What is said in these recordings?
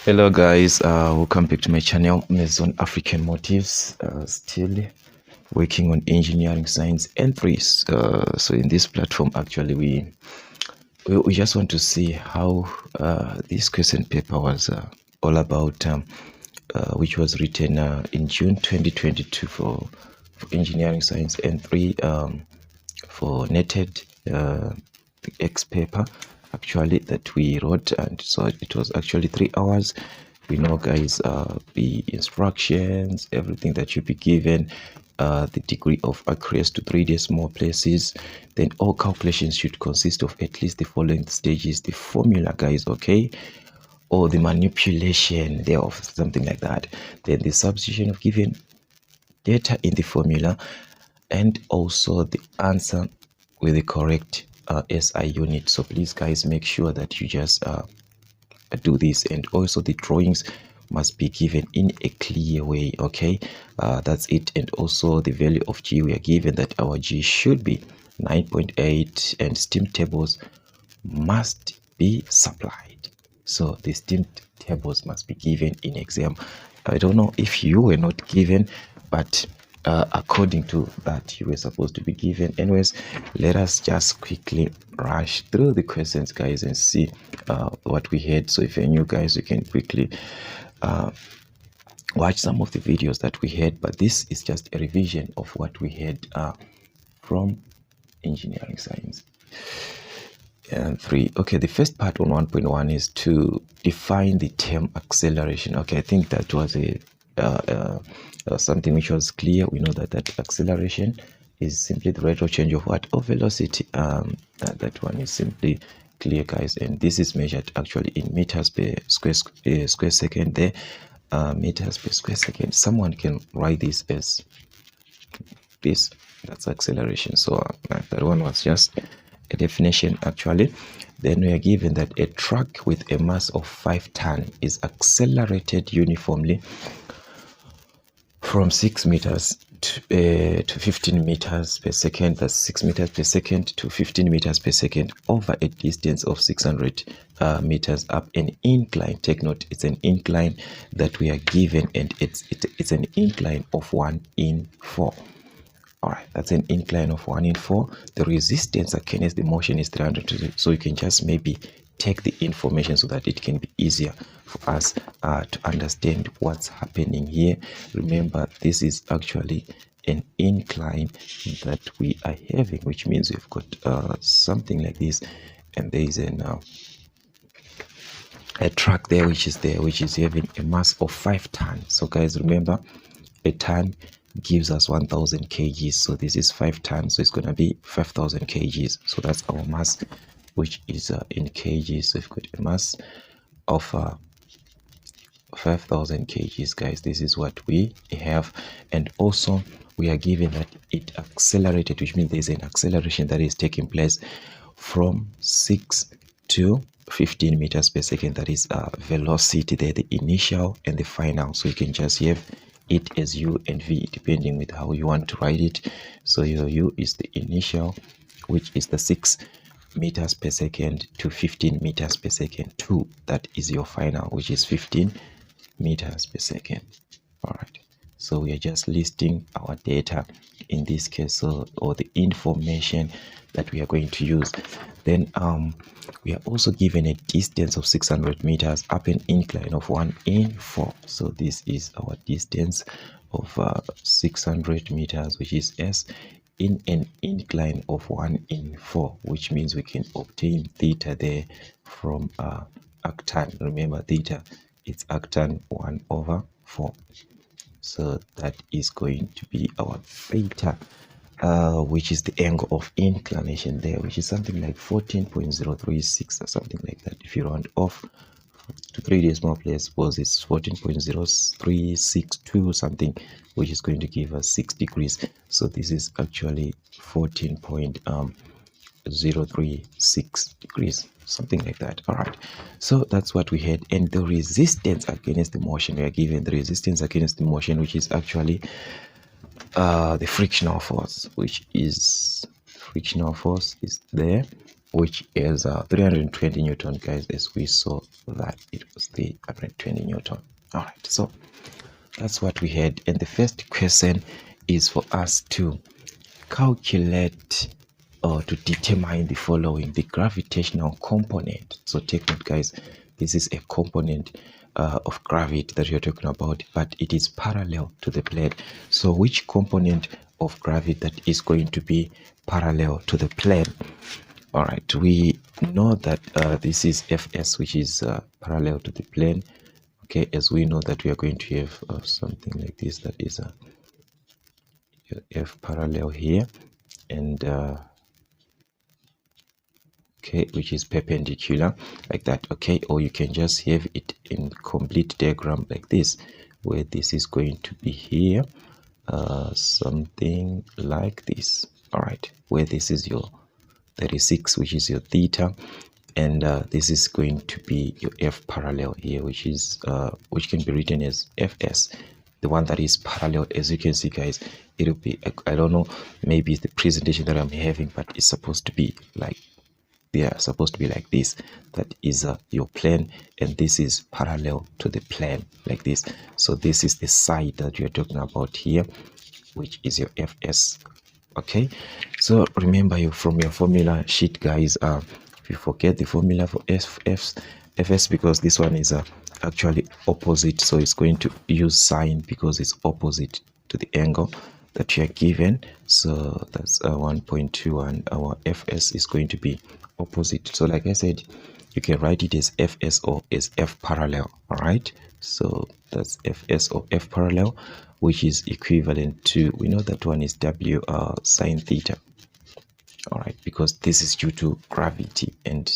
Hello guys, welcome back to my channel. Maison African Motives, still working on engineering science entries. So in this platform actually we just want to see how this question paper was all about, which was written in June 2022 for engineering science entry, for netted the X paper actually that we wrote, and so it was actually 3 hours. We know guys, the instructions, everything that you'll be given, the degree of accuracy to 3 decimal places, then all calculations should consist of at least the following stages: the formula guys, okay, or the manipulation thereof, something like that, then the substitution of given data in the formula, and also the answer with the correct SI unit. So please guys, make sure that you just do this, and also the drawings must be given in a clear way, okay. That's it. And also the value of G, we are given that our G should be 9.8, and steam tables must be supplied. So the steam tables must be given in exam. I don't know if you were not given, but according to that you were supposed to be given. Anyways, let us just quickly rush through the questions guys and see what we had. So if you're new guys, you can quickly watch some of the videos that we had, but this is just a revision of what we had from engineering science and 3. Okay, the first part on 1.1 is to define the term acceleration. Okay, I think that was a something which was clear. We know that acceleration is simply the rate of change of what? Of velocity. That one is simply clear guys, and this is measured actually in meters per square second there. Meters per square second. Someone can write this as this. That's acceleration. So that one was just a definition actually. Then we are given that a truck with a mass of 5 tons is accelerated uniformly from 6 meters to 15 meters per second. That's 6 meters per second to 15 meters per second over a distance of 600 meters up an incline. Take note, it's an incline that we are given, and it's an incline of 1 in 4. All right, that's an incline of 1 in 4. The resistance against the motion is 300. So you can just maybe take the information so that it can be easier for us to understand what's happening here. Remember, this is actually an incline that we are having, which means we've got something like this, and there is a truck there, which is having a mass of 5 tons. So guys, remember, a ton gives us 1000 kgs, so this is 5 tons, so it's going to be 5000 kgs. So that's our mass, which is in kgs. So we've got a mass of 5000 kgs guys. This is what we have, and also we are given that it accelerated, which means there's an acceleration that is taking place from 6 to 15 meters per second. That is velocity there, the initial and the final. So you can just have it as U and V depending with how you want to write it. So your U is the initial, which is the 6 meters per second to 15 meters per second. 2, that is your final, which is 15 meters per second. All right, so we are just listing our data in this case, so, or the information that we are going to use. Then we are also given a distance of 600 meters up an incline of 1 in 4. So this is our distance of 600 meters, which is S, in an incline of 1 in 4, which means we can obtain theta there from arctan. Remember, theta, it's arctan 1/4. So that is going to be our theta, which is the angle of inclination there, which is something like 14.036 or something like that. If you round off to 3 decimal places, suppose it's 14.0362 something, which is going to give us 6 degrees. So this is actually 14.036 degrees, something like that. All right, so that's what we had. And the resistance against the motion, we are given the resistance against the motion, which is actually the frictional force, which is there, which is 320 Newton, guys, as we saw that it was 320 Newton. All right, so that's what we had. And the first question is for us to calculate or to determine the following: the gravitational component. So take note, guys, this is a component of gravity that you're talking about, but it is parallel to the plane. So which component of gravity that is going to be parallel to the plane? All right, we know that this is Fs, which is parallel to the plane. Okay, as we know that we are going to have something like this, that is F parallel here, and okay, which is perpendicular like that. Okay, or you can just have it in complete diagram like this, where this is going to be here, something like this. All right, where this is your 36, which is your theta, and this is going to be your F parallel here, which is which can be written as Fs, the one that is parallel. As you can see, guys, it'll be, I don't know, maybe it's the presentation that I'm having, but it's supposed to be like, they are supposed to be like this. That is your plane, and this is parallel to the plane like this. So this is the side that you're talking about here, which is your Fs. Okay, so remember, you from your formula sheet, guys, if you forget the formula for Fs, because this one is actually opposite, so it's going to use sine because it's opposite to the angle that you are given. So that's 1.21. Our Fs is going to be opposite. So like I said, you can write it as Fs or as F parallel. All right, so that's Fs or F parallel, which is equivalent to, we know that one is W sine theta. All right, because this is due to gravity, and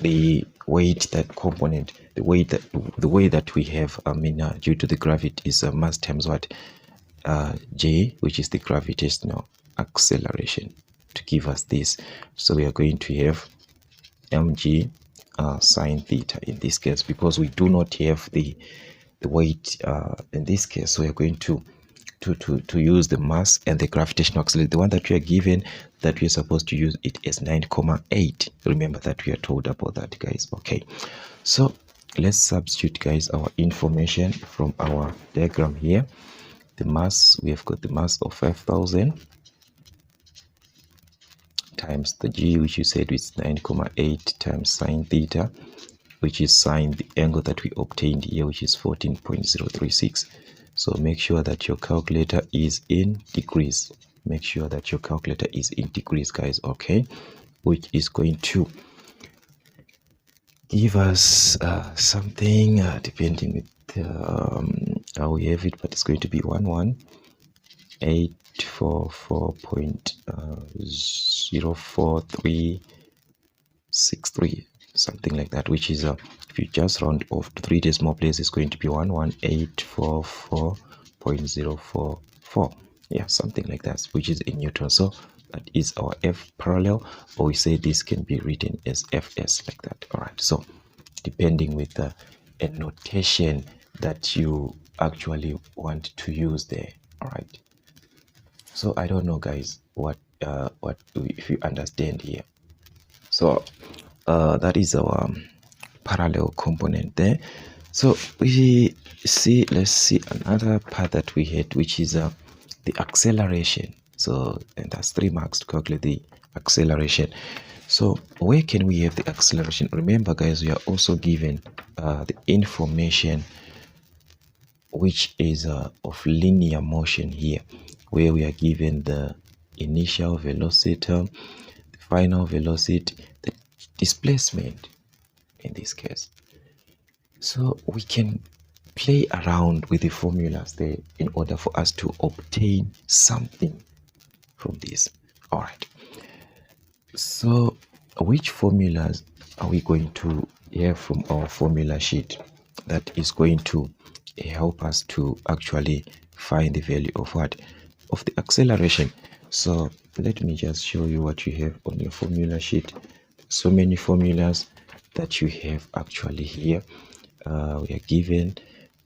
the weight, that component, the way that we have, due to the gravity, is mass times what, J, which is the gravitational acceleration, to give us this. So we are going to have mg sine theta in this case, because we do not have the weight in this case. So we are going to use the mass and the gravitational acceleration, the one that we are given, that we are supposed to use it as 9,8. Remember that we are told about that, guys. Okay, so let's substitute, guys, our information from our diagram here. The mass, we have got the mass of 5,000 times the g, which you said is 9,8, times sine theta, which is sine the angle that we obtained here, which is 14.036. So make sure that your calculator is in degrees. Make sure that your calculator is in degrees, guys. Okay, which is going to give us something depending with how we have it, but it's going to be 11,844.04363, something like that, which is if you just round off to 3 decimal places, it's going to be 11,844.044. Yeah, something like that, which is in Newton. So that is our F parallel, or we say this can be written as Fs like that. All right, so depending with a notation that you actually want to use there. All right, so I don't know, guys, what if you understand here. So that is our parallel component there. So we see, let's see another part that we had, which is the acceleration. So, and that's 3 marks to calculate the acceleration. So where can we have the acceleration? Remember, guys, we are also given the information which is of linear motion here, where we are given the initial velocity, the final velocity, the displacement in this case. So we can play around with the formulas there in order for us to obtain something from this. All right, so which formulas are we going to have from our formula sheet that is going to help us to actually find the value of what, of the acceleration? So let me just show you what you have on your formula sheet. So many formulas that you have actually here. We are given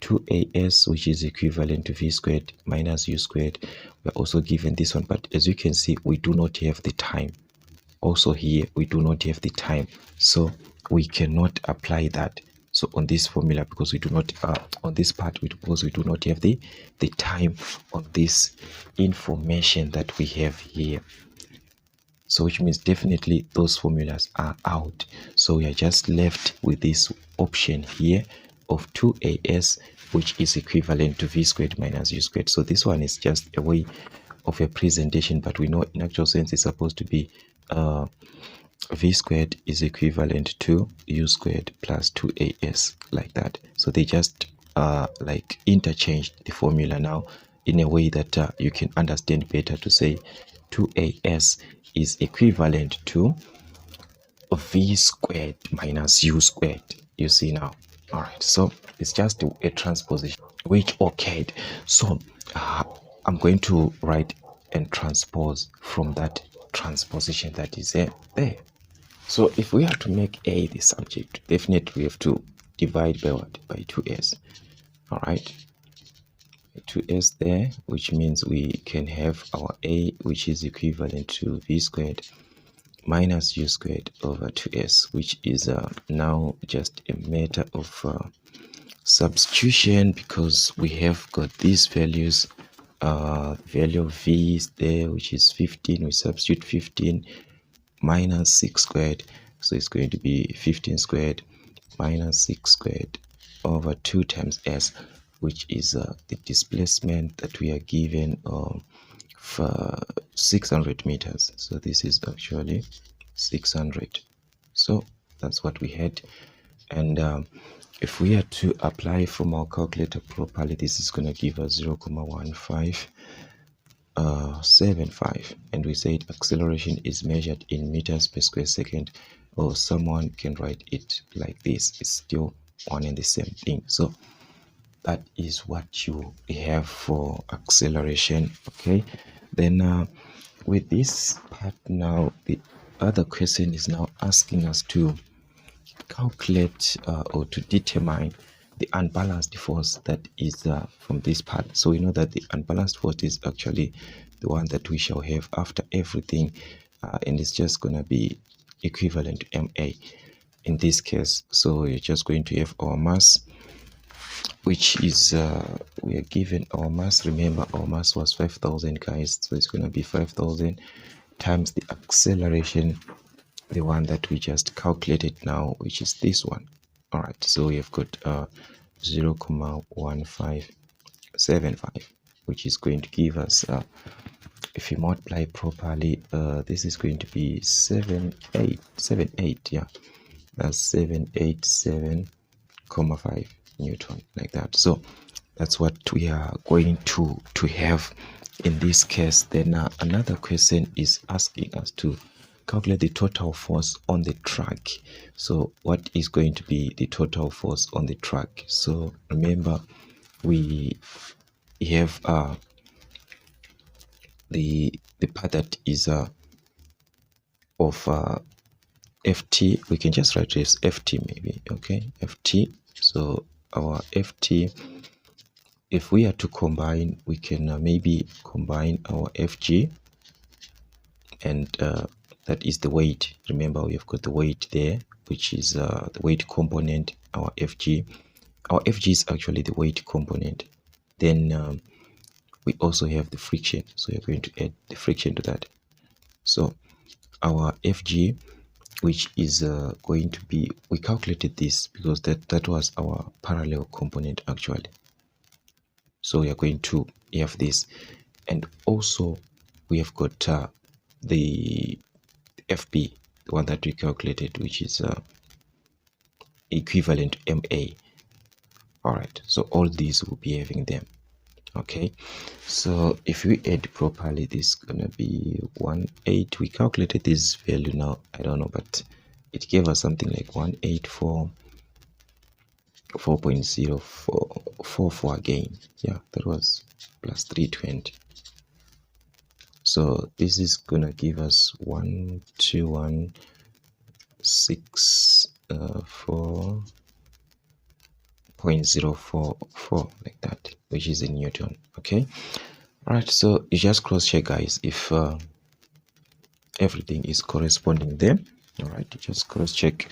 2as, which is equivalent to v squared minus u squared. We are also given this one, but as you can see, we do not have the time. Also here we do not have the time, so we cannot apply that. So on this formula, because we do not on this part, because we do not have the time on this information that we have here. So which means definitely those formulas are out. So we are just left with this option here of 2as, which is equivalent to v squared minus u squared. So this one is just a way of a presentation, but we know in actual sense it's supposed to be v squared is equivalent to u squared plus 2as, like that. So they just like interchanged the formula now in a way that you can understand better, to say 2as is equivalent to v squared minus u squared. You see now. All right, so it's just a transposition which occurred. So I'm going to write and transpose from that transposition that is there. So if we are to make a the subject, definitely we have to divide by what? By 2s. All right, 2s there, which means we can have our a, which is equivalent to v squared minus u squared over 2s, which is now just a matter of substitution, because we have got these values. Value of v is there, which is 15. We substitute 15 minus 6 squared, so it's going to be 15 squared minus 6 squared over 2 times s, which is the displacement that we are given for 600 meters. So this is actually 600. So that's what we had. And if we are to apply from our calculator properly, this is going to give us 0.1575, and we said acceleration is measured in meters per square second, or someone can write it like this. It's still one and the same thing. So that is what you have for acceleration. Okay, then with this part now, the other question is now asking us to calculate or to determine the unbalanced force that is from this part. So we know that the unbalanced force is actually the one that we shall have after everything, and it's just going to be equivalent to ma in this case. So we're just going to have our mass, which is we are given our mass. Remember, our mass was 5,000, guys, so it's going to be 5,000 times the acceleration, the one that we just calculated now, which is this one. All right, so we have got 0.1575, which is going to give us, if you multiply properly, this is going to be 78, yeah, that's 787.5 Newton, like that. So that's what we are going to have in this case. Then another question is asking us to calculate the total force on the track. So what is going to be the total force on the track? So remember, we have the part that is of ft. We can just write this ft maybe. Okay, ft. So our ft, if we are to combine, we can maybe combine our fg and that is the weight. Remember, we have got the weight there, which is the weight component, our fg. Our fg is actually the weight component. Then we also have the friction, so we're going to add the friction to that. So our fg, which is going to be, we calculated this because that was our parallel component actually. So we are going to have this, and also we have got the fb, the one that we calculated, which is equivalent to ma. All right, so all these will be having them. Okay, so if we add properly, this is gonna be 18. We calculated this value now, I don't know, but it gave us something like 184.0444 again. Yeah, that was plus 320. So this is gonna give us 12164.044, like that, which is in Newton. Okay, all right, so you just cross check, guys, if everything is corresponding there. All right, just cross check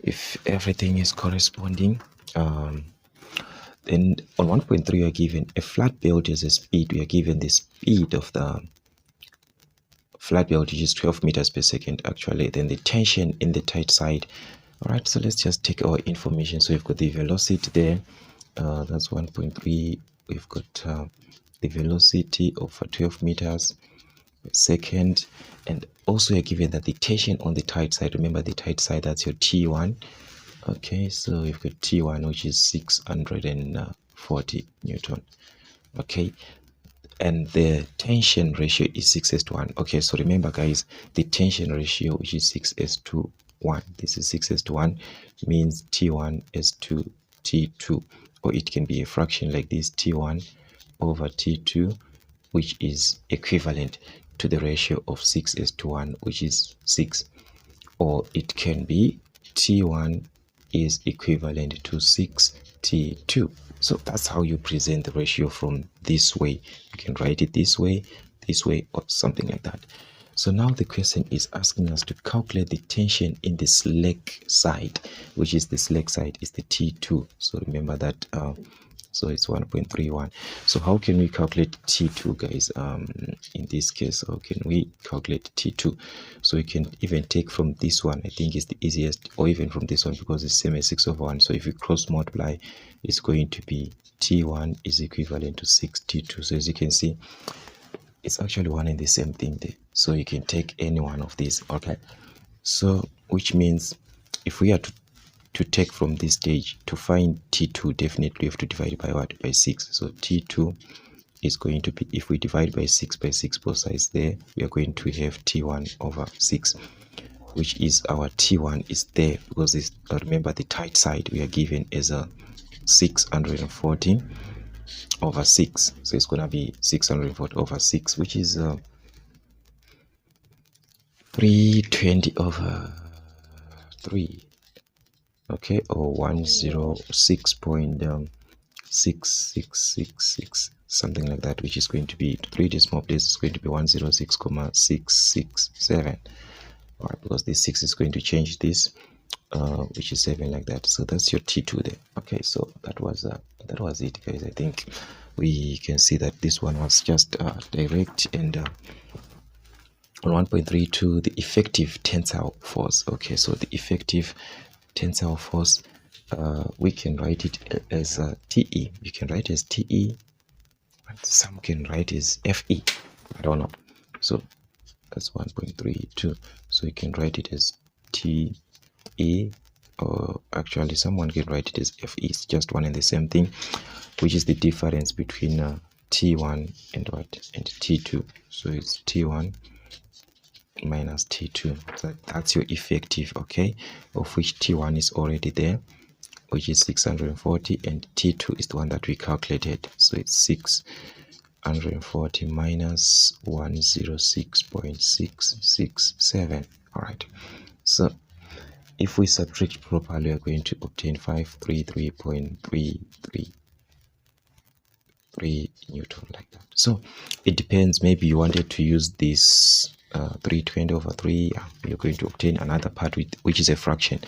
if everything is corresponding. Then on 1.3 we are given a flat belt as a speed. We are given the speed of the flat belt, which is 12 meters per second actually. Then the tension in the tight side. All right, so let's just take our information. So we've got the velocity there, that's 1.3. We've got the velocity of 12 meters per second, and also you're given that the tension on the tight side, remember the tight side, that's your T1. Okay, so we've got T1, which is 640 Newton. Okay, and the tension ratio is 6:1. Okay, so remember guys, the tension ratio, which is 6:1, this is 6:1, means T1 is to T2, or it can be a fraction like this, T1 over T2, which is equivalent to the ratio of 6:1, which is 6, or it can be T1 is equivalent to 6T2. So that's how you present the ratio from this way. You can write it this way, or something like that. So now the question is asking us to calculate the tension in the slack side, which is the slack side is the T2. So remember that, so it's 1.31. So how can we calculate T2, guys? In this case, how can we calculate T2? So you can even take from this one, I think is the easiest, or even from this one, because it's same as 6/1. So if you cross multiply, it's going to be T1 is equivalent to 6T2. So as you can see, it's actually one and the same thing there. So you can take any one of these. Okay, so which means if we are to take from this stage to find T2, definitely we have to divide by what? By 6. So T2 is going to be, if we divide by 6 both sides there, we are going to have T1 over 6, which is our T1 is there, because this, remember the tight side we are given as a 640 over 6. So it's going to be 640 over 6, which is 320 over 3. Okay, or 106.6666, something like that, which is going to be 3 decimal places, is going to be 106,667. All right, because this 6 is going to change this, which is 7, like that. So that's your T2 there. Okay, so that was it, guys. I think we can see that this one was just direct. And on 1.32, the effective tensile force. Okay, so the effective tensile force, we can write it as TE. You can write it as TE, some can write it as FE, I don't know. So that's 1.32. So you can write it as TE, or actually someone can write it as FE. It's just one and the same thing, which is the difference between T1 and what, and T2. So it's T1 minus T2. So that's your effective, okay, of which T1 is already there, which is 640, and T2 is the one that we calculated. So it's 640 minus 106.667. all right, so if we subtract properly, we are going to obtain 533.333 Newton, like that. So it depends, maybe you wanted to use this 320 over 3, you're going to obtain another part which is a fraction,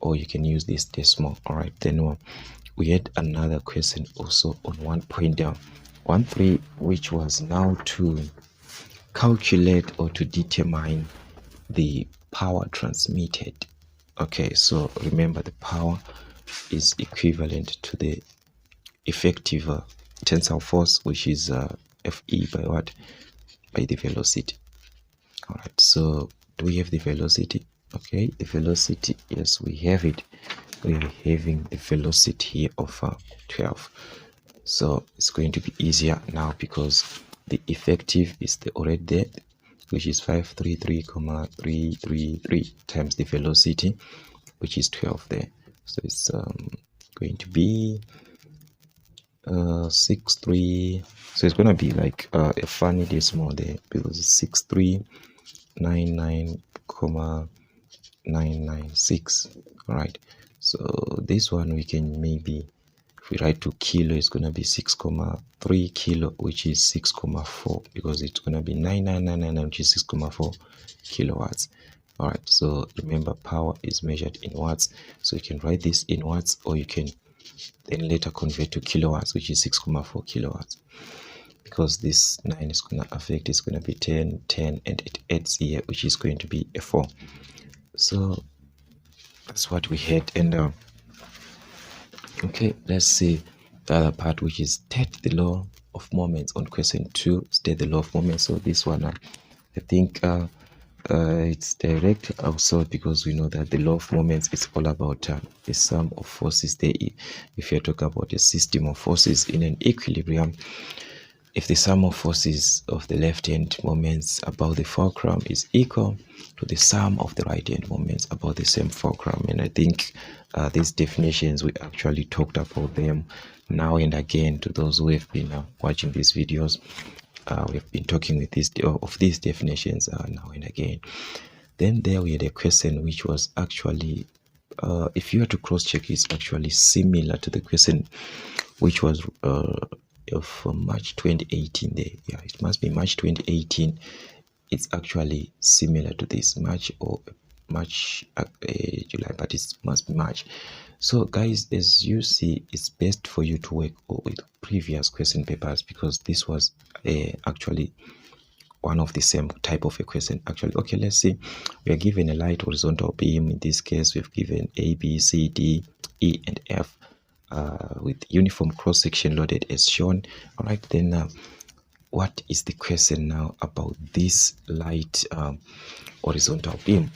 or you can use this decimal. All right, then we had another question also on 1.13, which was now to calculate or to determine the power transmitted. Okay, so remember the power is equivalent to the effective tensile force, which is Fe by what? By the velocity. All right, so do we have the velocity? Okay, the velocity, yes, we have it. We are having the velocity here of 12. So it's going to be easier now, because the effective is already there, which is 533,333 times the velocity, which is 12 there. So it's going to be 63. So it's going to be like a funny decimal there, because it's 6399,996. all right, so this one we can maybe we write to kilo, it's going to be 6,3 kilo, which is 6,4, because it's going to be 9999, which is 6,4 kilowatts. All right, so remember, power is measured in watts, so you can write this in watts, or you can then later convert to kilowatts, which is 6,4 kilowatts. Because this 9 is going to affect, it's going to be 10, 10, and it adds here, which is going to be a 4. So that's what we had. And okay, let's see the other part, which is state the law of moments. On question 2, state the law of moments. So this one, I think it's direct also, because we know that the law of moments is all about the sum of forces. If you're talking about a system of forces in an equilibrium, if the sum of forces of the left-hand moments about the fulcrum is equal to the sum of the right-hand moments about the same fulcrum. And I think these definitions, we actually talked about them now and again. To those who have been watching these videos, we have been talking with these definitions now and again. Then there we had a question which was actually, if you were to cross-check, it's actually similar to the question which was of March 2018 there. Yeah, it must be March 2018. It's actually similar to this March or July, but it must be March. So guys, as you see, it's best for you to work with previous question papers, because this was actually one of the same type of a question. Actually, okay, let's see. We are given a light horizontal beam. In this case, we've given A, B, C, D, E, and F. With uniform cross-section loaded as shown. All right, then what is the question now about this light horizontal beam?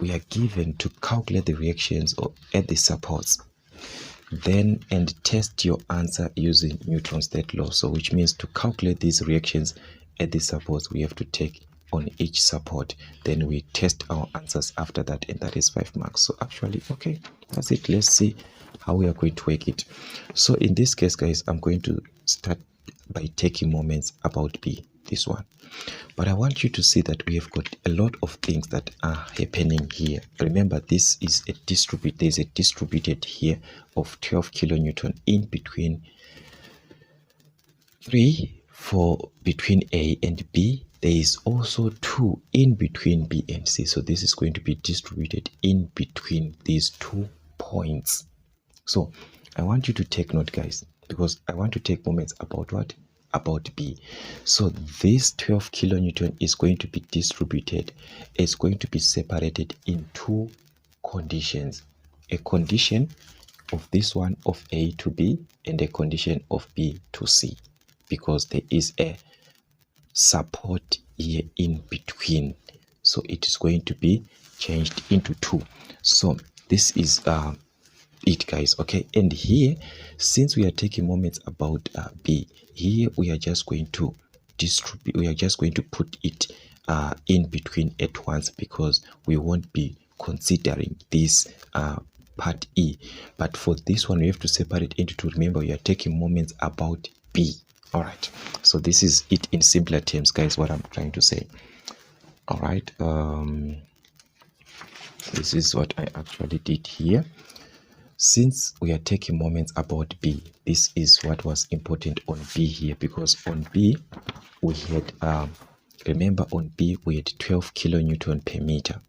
We are given to calculate the reactions at the supports, then and test your answer using Newton's third law. So which means to calculate these reactions at the supports, we have to take on each support, then we test our answers after that, and that is 5 marks. So actually, okay, that's it. Let's see how we are going to work it. So in this case, guys, I'm going to start by taking moments about B, this one. But I want you to see that we have got a lot of things that are happening here. Remember, this is a there's a distributed here of 12 kilonewton in between 3 for between A and B. There is also 2 in between B and C. So this is going to be distributed in between these 2 points. So I want you to take note, guys, because I want to take moments about what? About B. So this 12 kilonewton is going to be distributed. It's going to be separated in 2 conditions. A condition of this one of A to B, and a condition of B to C, because there is a support here in between. So it is going to be changed into 2. So this is it, guys. Okay, and here, since we are taking moments about B, here we are just going to distribute, we are just going to put it in between at once, because we won't be considering this part E. But for this one, we have to separate into 2. Remember, we are taking moments about B. All right, so this is it in simpler terms, guys, what I'm trying to say. All right, this is what I actually did here. Since we are taking moments about B, this is what was important on B here, because on B we had remember, on B we had 12 kilonewton per meter.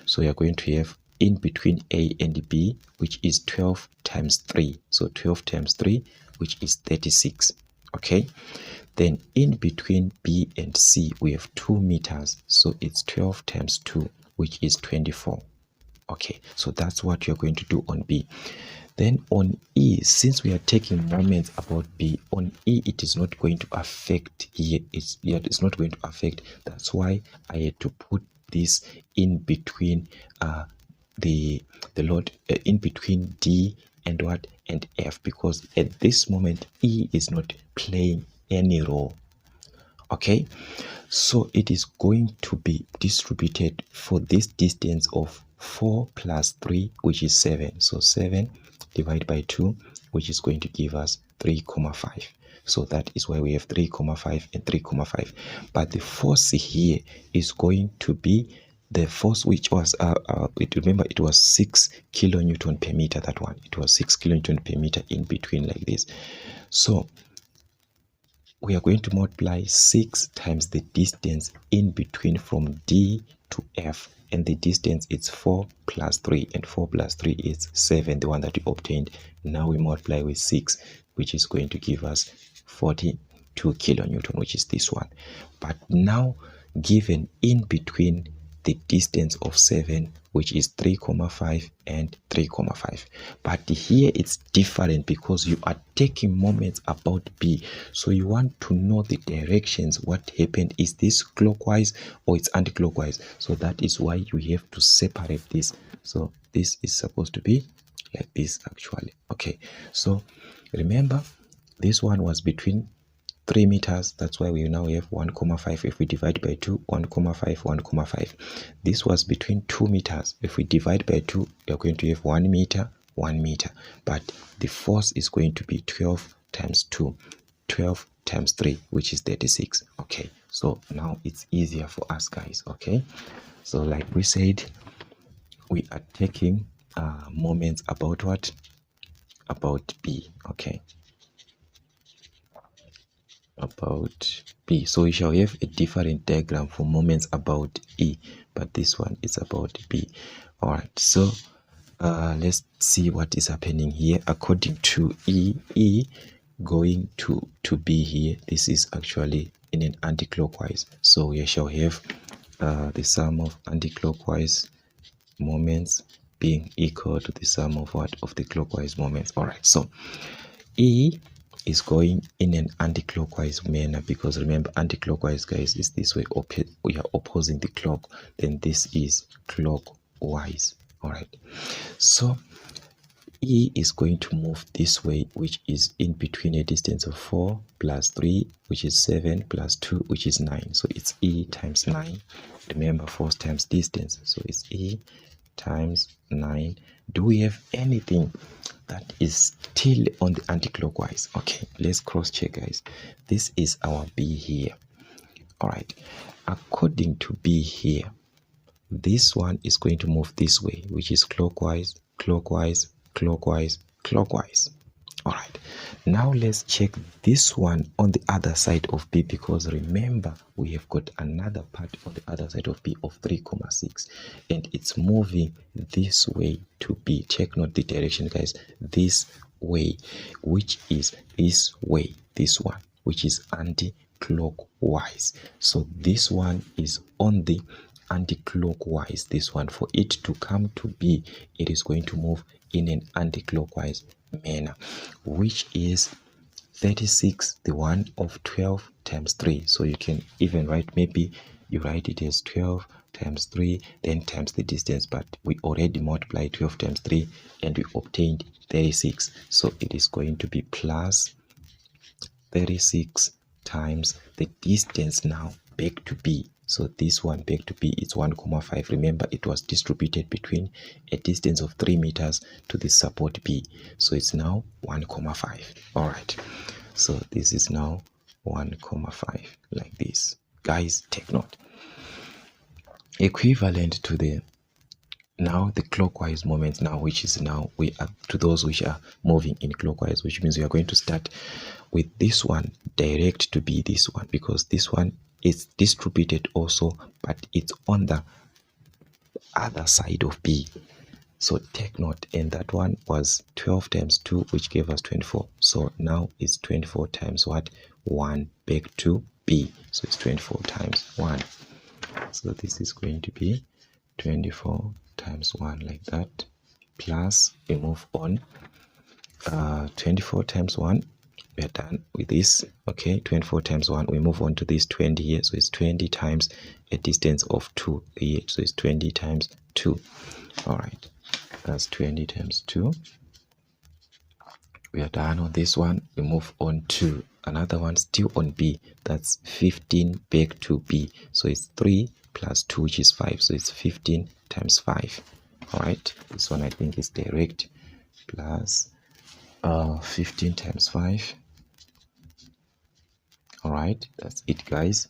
So we are going to have in between A and B, which is 12 times 3. So 12 times 3, which is 36. Okay, then in between B and C we have 2 meters, so it's 12 times 2, which is 24. Okay, so that's what you're going to do on B. Then on E, since we are taking moments about B, on E it is not going to affect here. It's not going to affect. That's why I had to put this in between the load in between D and what and F, because at this moment E is not playing any role. Okay, so it is going to be distributed for this distance of 4 plus 3, which is 7. So 7 divided by 2, which is going to give us 3,5. So that is why we have 3,5 and 3,5. But the force here is going to be the force which was remember it was 6 kilonewton per meter. That one, it was 6 kilonewton per meter in between like this. So we are going to multiply 6 times the distance in between from D to F, and the distance is 4 plus 3, and 4 plus 3 is 7, the one that we obtained. Now we multiply with 6, which is going to give us 42 kilonewton, which is this one. But now given in between the distance of 7, which is 3,5 and 3,5. But here it's different because you are taking moments about B. So you want to know the directions. What happened, is this clockwise or it's anti-clockwise? So that is why you have to separate this. So this is supposed to be like this actually. Okay, so remember this one was between 3 meters. That's why we now have 1,5. If we divide by 2, 1,5, 1,5. This was between 2 meters. If we divide by 2, you're going to have 1 meter, 1 meter. But the force is going to be 12 times 2, 12 times 3, which is 36. Okay, so now it's easier for us, guys. Okay, so like we said, we are taking moments about what? About B. Okay, about B. So we shall have a different diagram for moments about E, but this one is about B. All right, so let's see what is happening here. According to E going to B here, this is actually in an anti-clockwise. So we shall have the sum of anti-clockwise moments being equal to the sum of what? Of the clockwise moments. All right, so E is going in an anti-clockwise manner, because remember, anti-clockwise, guys, is this way. We are opposing the clock, then this is clockwise. All right, so E is going to move this way, which is in between a distance of 4 plus 3, which is 7, plus 2, which is 9. So it's E times 9. Remember, force times distance, so it's E times 9. Do we have anything that is still on the anti-clockwise? Okay, let's cross check, guys. This is our B here. All right, according to B here, this one is going to move this way, which is clockwise, clockwise, clockwise, clockwise. All right, now let's check this one on the other side of B, because remember, we have got another part on the other side of B of 3,6, and it's moving this way to B. Check note the direction, guys. This way, which is this way, this one, which is anti-clockwise. So this one is on the anti-clockwise. This one, for it to come to B, it is going to move in an anti-clockwise manner, which is 36, the one of 12 times 3. So you can even write, maybe you write it as 12 times 3, then times the distance, but we already multiplied 12 times 3 and we obtained 36. So it is going to be plus 36 times the distance now back to B. So this one back to B is 1,5. Remember, it was distributed between a distance of 3 meters to the support B. So it's now 1,5. All right. So this is now 1,5 like this. Guys, take note. Equivalent to the now the clockwise moments now, which is now we are to those which are moving in clockwise, which means we are going to start with this one direct to be this one, because this one is distributed also, but it's on the other side of B. So take note, and that one was 12 times 2, which gave us 24. So now it's 24 times what? 1 back to B. So it's 24 times 1. So this is going to be 24 times 1 like that, plus we move on 24 times 1. We are done with this. Okay, 24 times 1, we move on to this 20 here. So it's 20 times a distance of 2 here. So it's 20 times 2. All right, that's 20 times 2. We are done on this one. We move on to another one still on B. That's 15 back to B. So it's 3 plus 2, which is 5. So it's 15 times 5. All right, this one I think is direct, plus 15 times 5. All right, that's it, guys.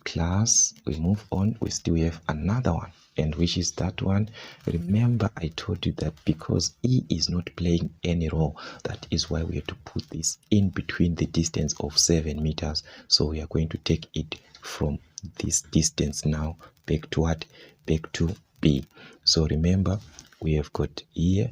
Plus we move on, we still have another one. and which is that one. Remember, I told you that because E is not playing any role, that is why we have to put this in between the distance of 7 meters. So we are going to take it from this distance now back to what? Back to B. So remember, we have got here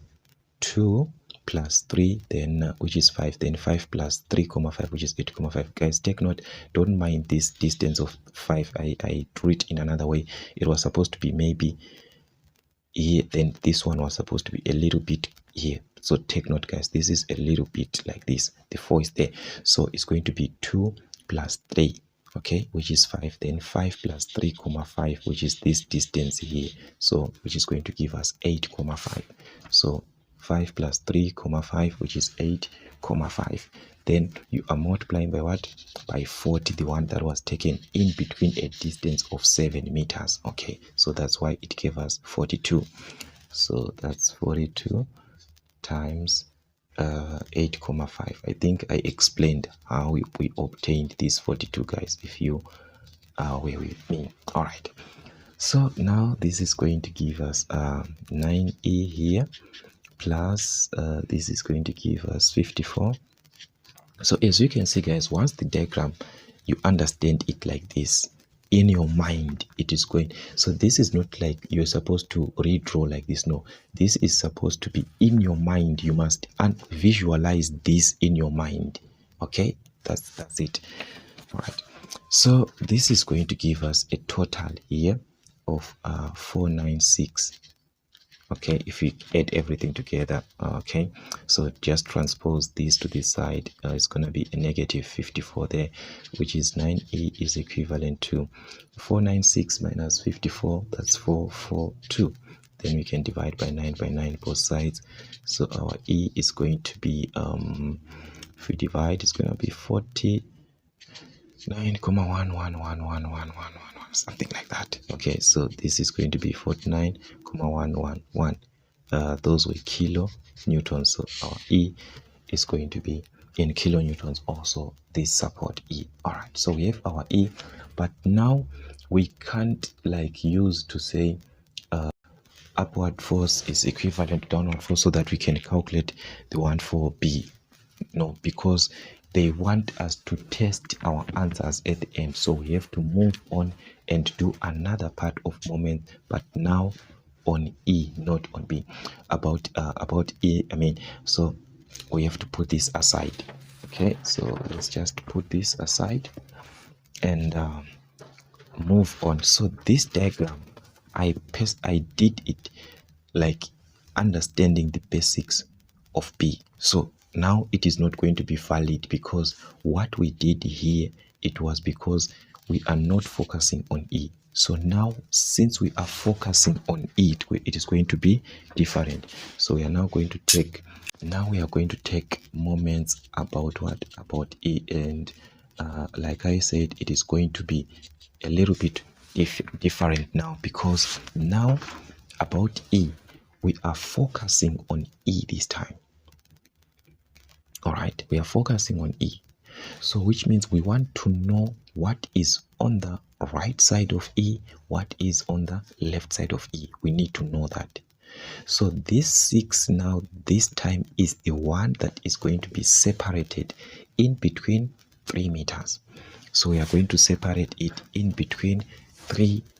2 plus 3, then which is 5, then 5 plus 3,5, which is 8,5. Guys, take note, don't mind this distance of 5. I drew it in another way. It was supposed to be maybe here, then this one was supposed to be a little bit here. So take note, guys, this is a little bit like this. The 4 is there, so it's going to be 2 plus 3, okay, which is 5, then 5 plus 3,5, which is this distance here, so which is going to give us 8,5. So 5 plus 3,5, which is 8,5. Then you are multiplying by what? By 40, the one that was taken in between a distance of 7 meters. Okay, so that's why it gave us 42. So that's 42 times 8,5. I think I explained how we obtained this 42, guys, if you are with me. All right, so now this is going to give us 9e here, plus this is going to give us 54. So as you can see, guys, once the diagram, you understand it like this in your mind, it is going, so this is not like you're supposed to redraw like this. No, this is supposed to be in your mind. You must visualize this in your mind. Okay, that's it. All right, so this is going to give us a total here of 496. Okay, if we add everything together. Okay, so just transpose this to this side. It's going to be a negative 54 there, which is 9e is equivalent to 496 minus 54. That's 442. Then we can divide by 9 both sides. So our e is going to be if we divide, it's going to be 49,1111111, something like that. Okay, so this is going to be 49,111. Those were kilo newtons, so our E is going to be in kilonewtons also, this support E. All right, so we have our E, but now we can't like use to say upward force is equivalent to downward force so that we can calculate the one for B. No, because they want us to test our answers at the end, so we have to move on and do another part of moment, but now on E, not on B. About E, I mean, so we have to put this aside. Okay, so let's just put this aside and move on. So this diagram, I did it like understanding the basics of B. So now it is not going to be valid because what we did here, it was because we are not focusing on E. So now since we are focusing on it, it is going to be different. So we are now going to take, moments about what? About E, and like I said, it is going to be a little bit different now, because now about E, we are focusing on E this time. All right, we are focusing on E. So which means we want to know what is on the right side of E, what is on the left side of E. We need to know that. So this 6 now, this time, is the one that is going to be separated in between 3 meters. So we are going to separate it in between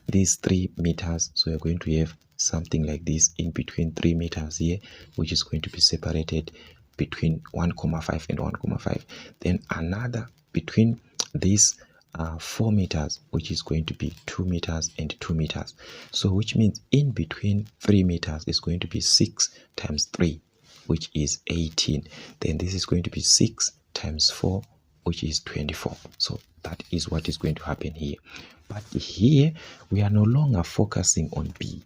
these 3 meters. So we are going to have something like this in between 3 meters here, which is going to be separated between 1,5 and 1,5. Then another between these 4 meters, which is going to be 2 meters and 2 meters. So which means in between 3 meters is going to be 6 times 3, which is 18. Then this is going to be 6 times 4, which is 24. So that is what is going to happen here. But here we are no longer focusing on B.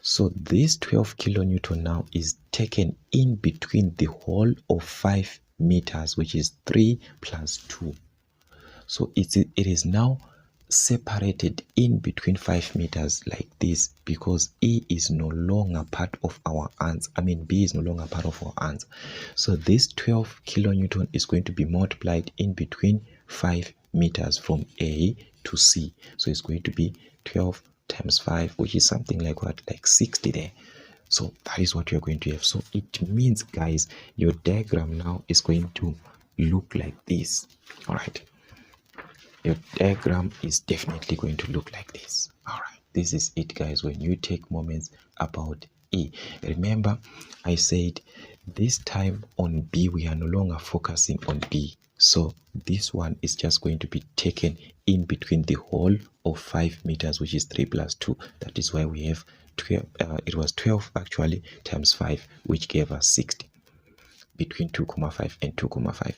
So this 12 kilonewton now is taken in between the whole of 5 meters, which is 3 plus 2. So it is now separated in between 5 meters like this, because E is no longer part of our answer. I mean, B is no longer part of our answer. So this 12 kilonewton is going to be multiplied in between 5 meters from A to C. So it's going to be 12 times 5, which is something like what, like 60 there. So that is what you're going to have. So it means, guys, your diagram now is going to look like this. All right, your diagram is definitely going to look like this. All right, this is it, guys, when you take moments about E. Remember, I said this time on B we are no longer focusing on B, so this one is just going to be taken in between the whole of 5 meters, which is 3 plus 2. That is why we have 12. It was 12 actually times 5, which gave us 60, between 2,5 and 2,5.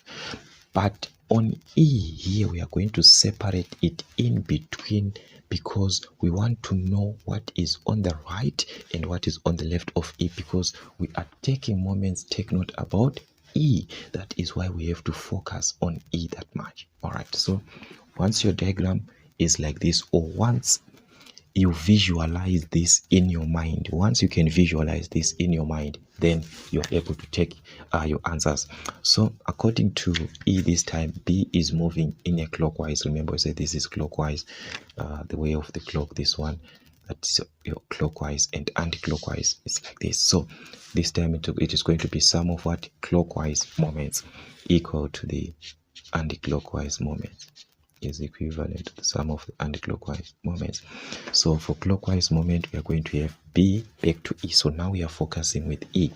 But on E here we are going to separate it in between, because we want to know what is on the right and what is on the left of E, because we are taking moments. Take note about E. That is why we have to focus on E that much. All right, so once your diagram is like this, or once you visualize this in your mind, once you can visualize this in your mind, then you're able to take your answers. So according to E this time, B is moving in a clockwise. Remember, I said this is clockwise, the way of the clock, this one, that's your clockwise, and anti-clockwise is like this. So this time it is going to be sum of what, clockwise moments equal to the anti-clockwise moments, is equivalent to the sum of the anti-clockwise moments. So for clockwise moment, we are going to have B back to E. So now we are focusing with E.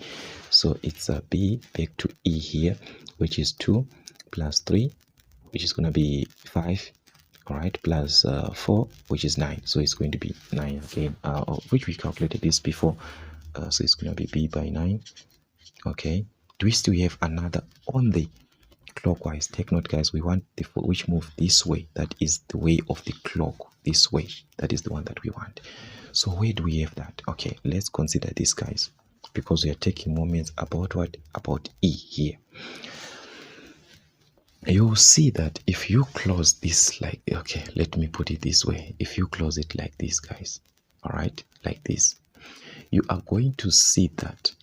So it's a B back to E here, which is 2 plus 3, which is going to be 5. All right, plus 4, which is 9. So it's going to be 9 again, which we calculated this before. So it's going to be B by 9. Okay. Do we still have another on the clockwise? Take note, guys, we want the which move this way. That is the way of the clock, this way. That is the one that we want. So where do we have that? Okay, let's consider this, guys, because we are taking moments about what, about E here. You'll see that if you close this like, okay, let me put it this way. If you close it like this, guys, all right, like this, you are going to see that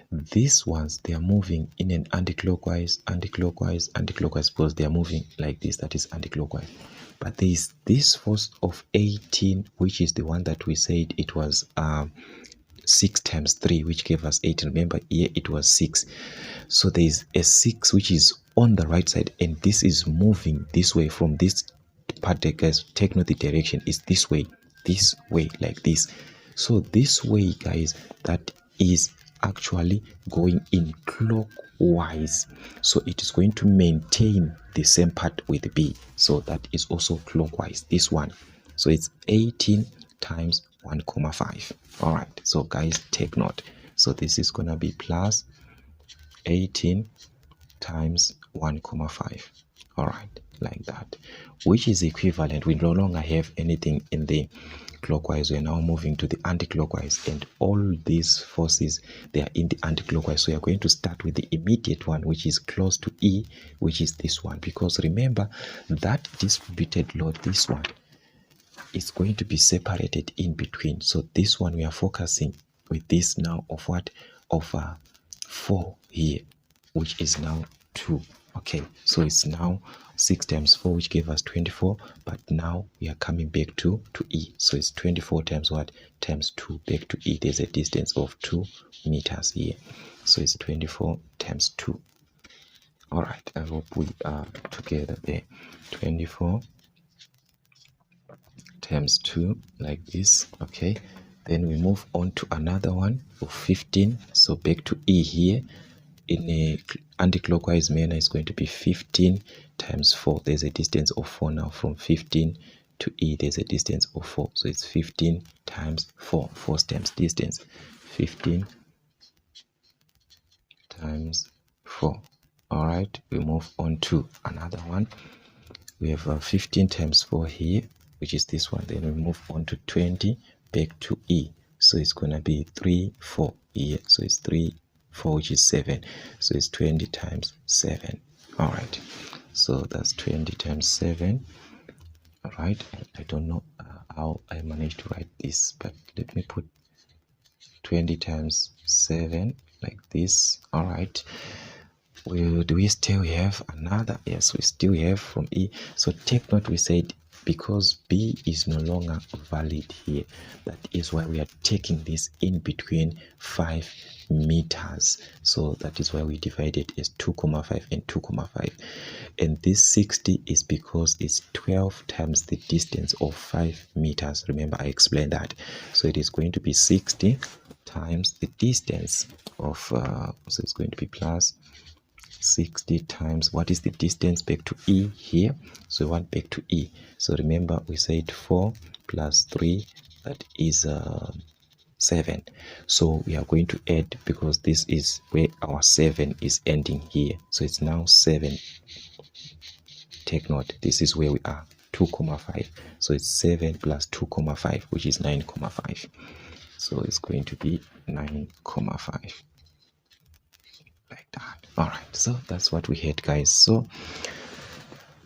these ones, they are moving in an anti-clockwise, anti-clockwise, anti-clockwise, because they are moving like this. That is anti-clockwise. But there is this force of 18, which is the one that we said it was 6 times 3, which gave us 18. Remember, here it was 6. So there is a 6 which is on the right side, and this is moving this way from this part. Guys, take note, the direction is this way, like this. So this way, guys, that is actually going in clockwise. So it is going to maintain the same part with B. So that is also clockwise, this one. So it's 18 times 1,5. All right, so guys, take note. So this is gonna be plus 18 times 1,5. All right, like that, which is equivalent. We no longer have anything in the clockwise. We are now moving to the anti-clockwise, and all these forces, they are in the anti-clockwise. So we are going to start with the immediate one, which is close to E, which is this one, because remember that distributed load, this one, is going to be separated in between. So this one we are focusing with this now of what, of 4 here, which is now 2. Okay, so it's now 6 times 4, which gave us 24, but now we are coming back to E. So it's 24 times what, times 2 back to E. There's a distance of 2 meters here, so it's 24 times 2. All right, I hope we are together there. 24 times 2, like this. Okay, then we move on to another one of 15. So back to E here. In a anti-clockwise manner, it's going to be 15 times 4. There's a distance of 4 now from 15 to E. There's a distance of 4. So it's 15 times 4. 4 times distance. 15 times 4. All right, we move on to another one. We have 15 times 4 here, which is this one. Then we move on to 20 back to E. So it's going to be 3, 4 here. So it's 3, 4, which is 7. So it's 20 times 7. All right, so that's 20 times 7. All right, I don't know how I managed to write this, but let me put 20 times 7 like this. All right, do we still have another? Yes, we still have from E. So take note, we said because B is no longer valid here. That is why we are taking this in between 5 meters. So that is why we divided as 2,5 and 2,5. And this 60 is because it's 12 times the distance of 5 meters. Remember, I explained that. So it is going to be 60 times the distance of, so it's going to be plus 60 times, what is the distance back to E here? So we want back to E. So remember, we said 4 plus 3, that is 7. So we are going to add, because this is where our 7 is ending here. So it's now 7. Take note, this is where we are, 2,5. So it's 7 plus 2,5, which is 9,5. So it's going to be 9,5. Like that. All right, so that's what we had, guys. So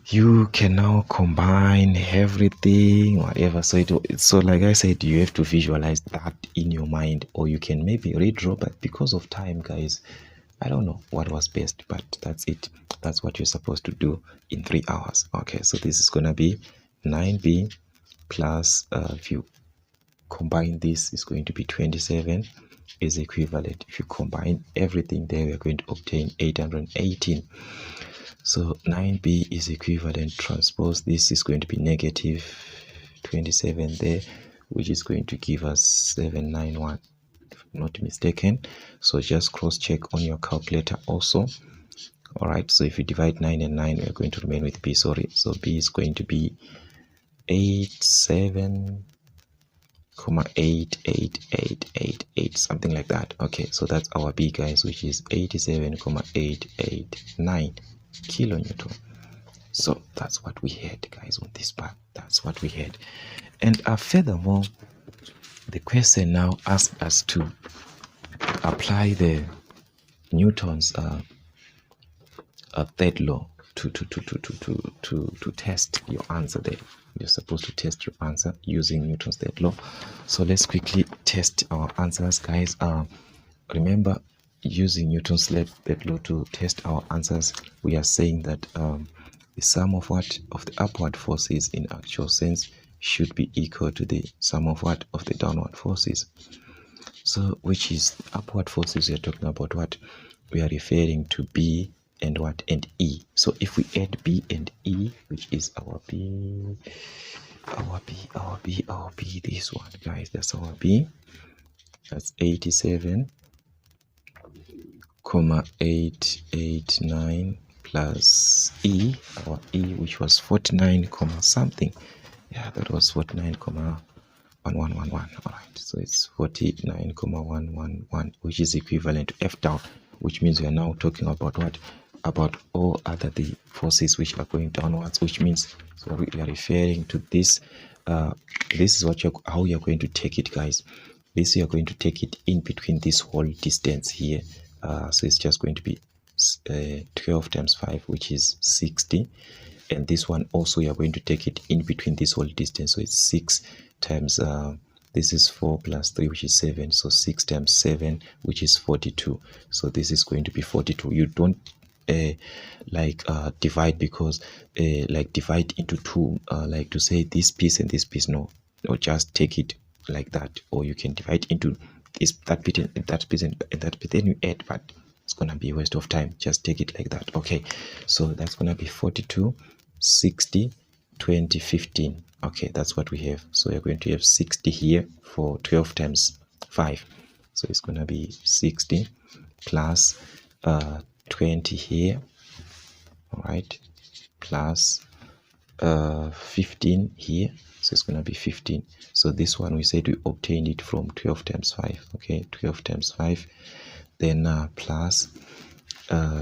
you can now combine everything, whatever. So like I said, you have to visualize that in your mind, or you can maybe redraw, but because of time, guys, I don't know what was best, but that's it. That's what you're supposed to do in 3 hours. Okay, so this is gonna be 9b plus if you combine this, is going to be 27 is equivalent. If you combine everything there, we're going to obtain 818. So 9b is equivalent, transpose this is going to be negative 27 there, which is going to give us 791, if I'm not mistaken. So just cross check on your calculator also. All right, so if you divide 9 and 9, we're going to remain with b, sorry. So b is going to be 87,8888, something like that. Okay, so that's our b, guys, which is 87,889 kilonewton. So that's what we had, guys, on this part. That's what we had. And furthermore, the question now asks us to apply the Newton's third law to test your answer there. You're supposed to test your answer using Newton's third law. So let's quickly test our answers, guys. Remember, using Newton's third law to test our answers, we are saying that the sum of what of the upward forces in actual sense should be equal to the sum of what of the downward forces. So which is upward forces, we are talking about what we are referring to B and what and E. So if we add B and E, which is our B, this one, guys, that's our B. That's 87,889 plus E, our E, which was 49, something. Yeah, that was 49,1111. All right, so it's 49,111, which is equivalent to F down, which means we are now talking about what? About all other the forces which are going downwards, which means, so we are referring to this. This is what how you're going to take it, guys. This you are going to take it in between this whole distance here. So it's just going to be 12 times 5, which is 60. And this one also you are going to take it in between this whole distance. So it's 6 times this is 4 plus 3, which is 7. So 6 times 7, which is 42. So this is going to be 42. You don't divide, because like divide into 2, like to say this piece and this piece, no, or just take it like that. Or you can divide into this, that bit and that bit and that bit, then you add, but it's gonna be a waste of time. Just take it like that. Okay, so that's gonna be 42, 60, 20, 15. Okay, that's what we have. So we're going to have 60 here for 12 times 5. So it's gonna be 60 plus 20 here, all right, plus 15 here. So it's going to be 15. So this one we said we obtained it from 12 times 5. Okay, 12 times 5. Then plus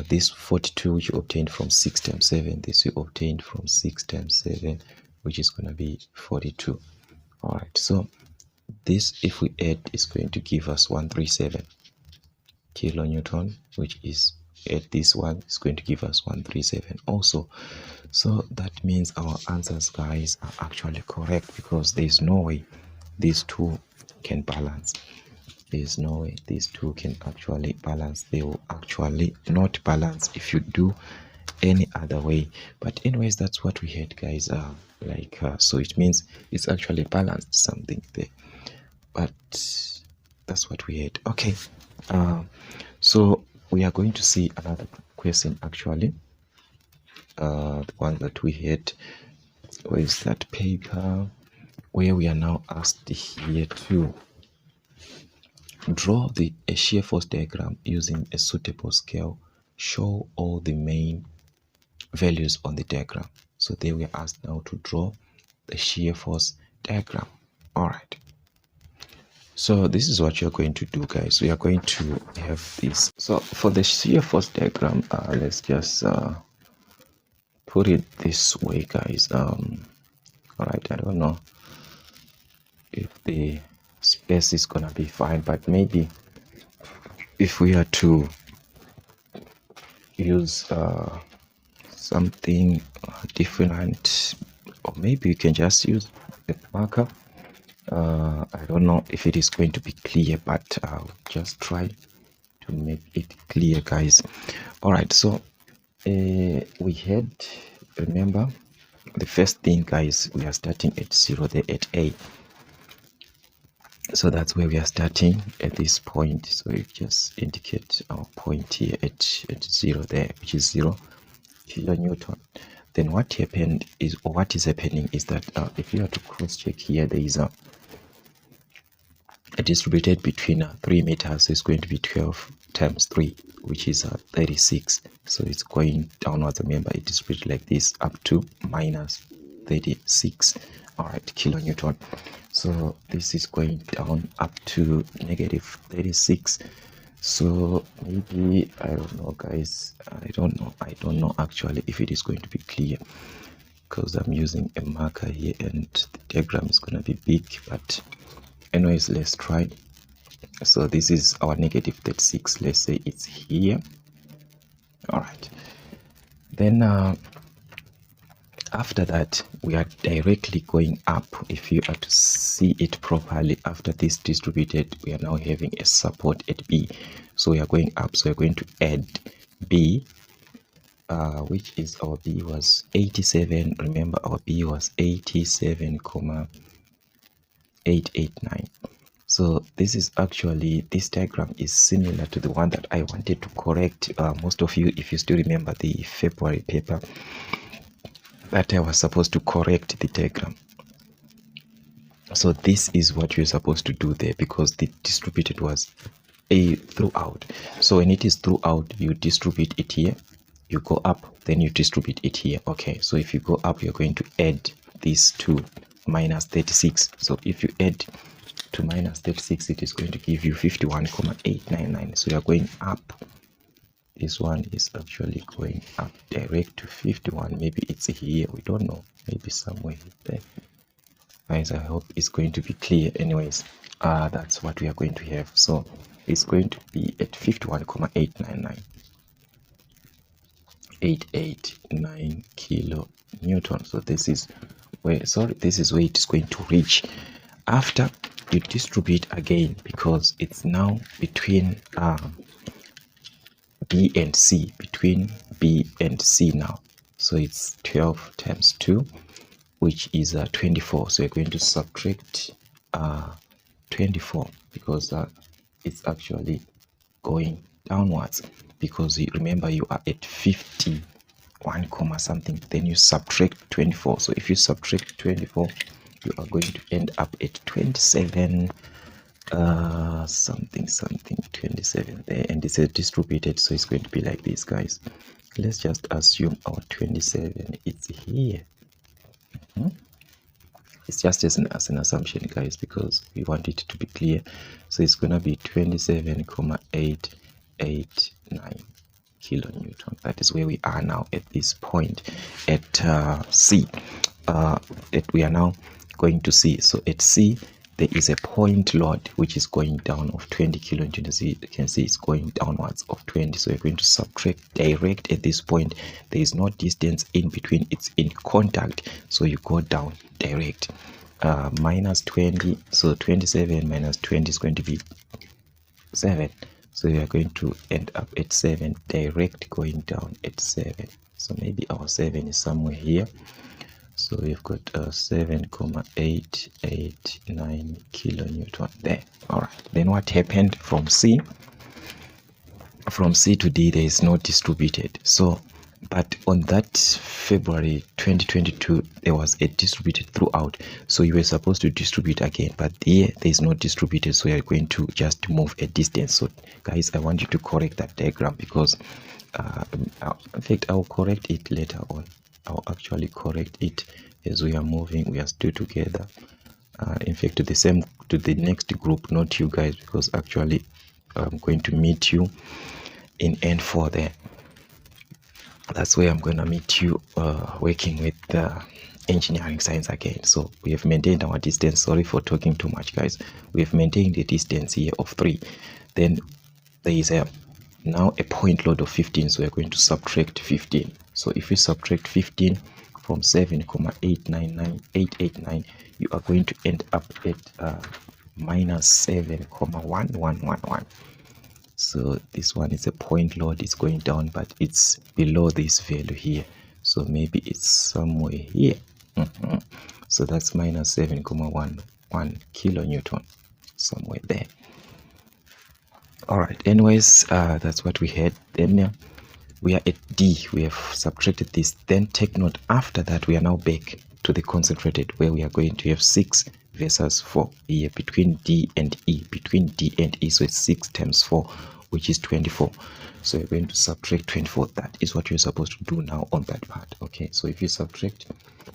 this 42, which you obtained from 6 times 7. This we obtained from 6 times 7, which is going to be 42. All right, so this, if we add, is going to give us 137 kilonewton, which is, at this one is going to give us 137 also. So that means our answers, guys, are actually correct, because there is no way these two can balance. There is no way these two can actually balance. They will actually not balance if you do any other way. But anyways, that's what we had, guys. So it means it's actually balanced something there, but that's what we had. Okay, so we are going to see another question actually, the one that we had. Where is that paper where we are now asked here to draw a shear force diagram using a suitable scale, show all the main values on the diagram. So there we are asked now to draw the shear force diagram. All right, so this is what you're going to do, guys. We are going to have this. So for the shear force diagram, let's just put it this way, guys. All right, I don't know if the space is gonna be fine, but maybe if we are to use something different, or maybe we can just use a marker. I don't know if it is going to be clear, but I'll just try to make it clear, guys. All right, so we had, remember the first thing, guys, we are starting at 0 there at A. So that's where we are starting at this point. So we just indicate our point here at 0 there, which is 0 kilonewton. Then what happened is, or what is happening is that if you are to cross check here, there is a distributed between 3 meters. So it's going to be 12 times 3, which is 36. So it's going downwards. Remember, it is distributed like this up to minus 36. All right, kilonewton. So this is going down up to negative 36. So maybe, I don't know, guys, I don't know actually if it is going to be clear, because I'm using a marker here and the diagram is going to be big. But anyways, let's try. So this is our negative 36. Let's say it's here. All right, then after that, we are directly going up. If you are to see it properly, after this distributed, we are now having a support at B. So we are going up. So we're going to add B, which is, our B was 87. Remember, our B was 87,889. So this is actually, this diagram is similar to the one that I wanted to correct. Most of you, if you still remember the February paper, that I was supposed to correct the diagram. So this is what you're supposed to do there, because the distributed was a throughout. So when it is throughout, you distribute it here, you go up, then you distribute it here. Okay, so if you go up, you're going to add this to minus 36. So if you add to minus 36, it is going to give you 51,899. So you're going up. This one is actually going up direct to 51. Maybe it's here, we don't know, maybe somewhere there. Guys, I hope it's going to be clear. Anyways, that's what we are going to have. So it's going to be at 51,899. 889 kilonewton. So this is where, this is where it is going to reach after you distribute again, because it's now between B and C, between B and C now. So it's 12 times 2, which is 24. So you're going to subtract 24, because it's actually going downwards, because you remember you are at 51 comma something, then you subtract 24. So if you subtract 24, you are going to end up at 27 something 27 there, and it's distributed, so it's going to be like this, guys. Let's just assume our 27 is here. It's just as an assumption, guys, because we want it to be clear. So it's gonna be 27,889 kilonewton. That is where we are now at this point at C. We are now going to C. So at C, there is a point load which is going down of 20 kilonewton. As you can see, it's going downwards of 20. So you're going to subtract direct at this point. There is no distance in between, it's in contact. So you go down direct. Minus 20. So 27 minus 20 is going to be 7. So you are going to end up at 7, direct going down at 7. So maybe our 7 is somewhere here. So we've got 7,889 kilonewton there. All right, then what happened from C? From C to D, there is no distributed. So, but on that February 2022, there was a distributed throughout. So you were supposed to distribute again, but here there is no distributed. So you are going to just move a distance. So guys, I want you to correct that diagram because, in fact, I'll correct it later on. I'll actually correct it as we are moving. We are still together. In fact, to the next group, not you guys, because actually I'm going to meet you in N4 there. That's where I'm going to meet you working with engineering science again. So we have maintained our distance. Sorry for talking too much, guys. We have maintained the distance here of 3. Then there is now a point load of 15, so we're going to subtract 15. So if we subtract 15 from 7,889, you are going to end up at minus 7,1111. So this one is a point load, it's going down, but it's below this value here. So maybe it's somewhere here. So that's minus 7,11 kilonewton, somewhere there. All right, anyways, that's what we had. Then we are at D. We have subtracted this. Then take note, after that we are now back to the concentrated, where we are going to have 6 versus 4 here between D and E. Between D and E, so it's 6 times 4, which is 24. So you're going to subtract 24. That is what you're supposed to do now on that part. Okay, so if you subtract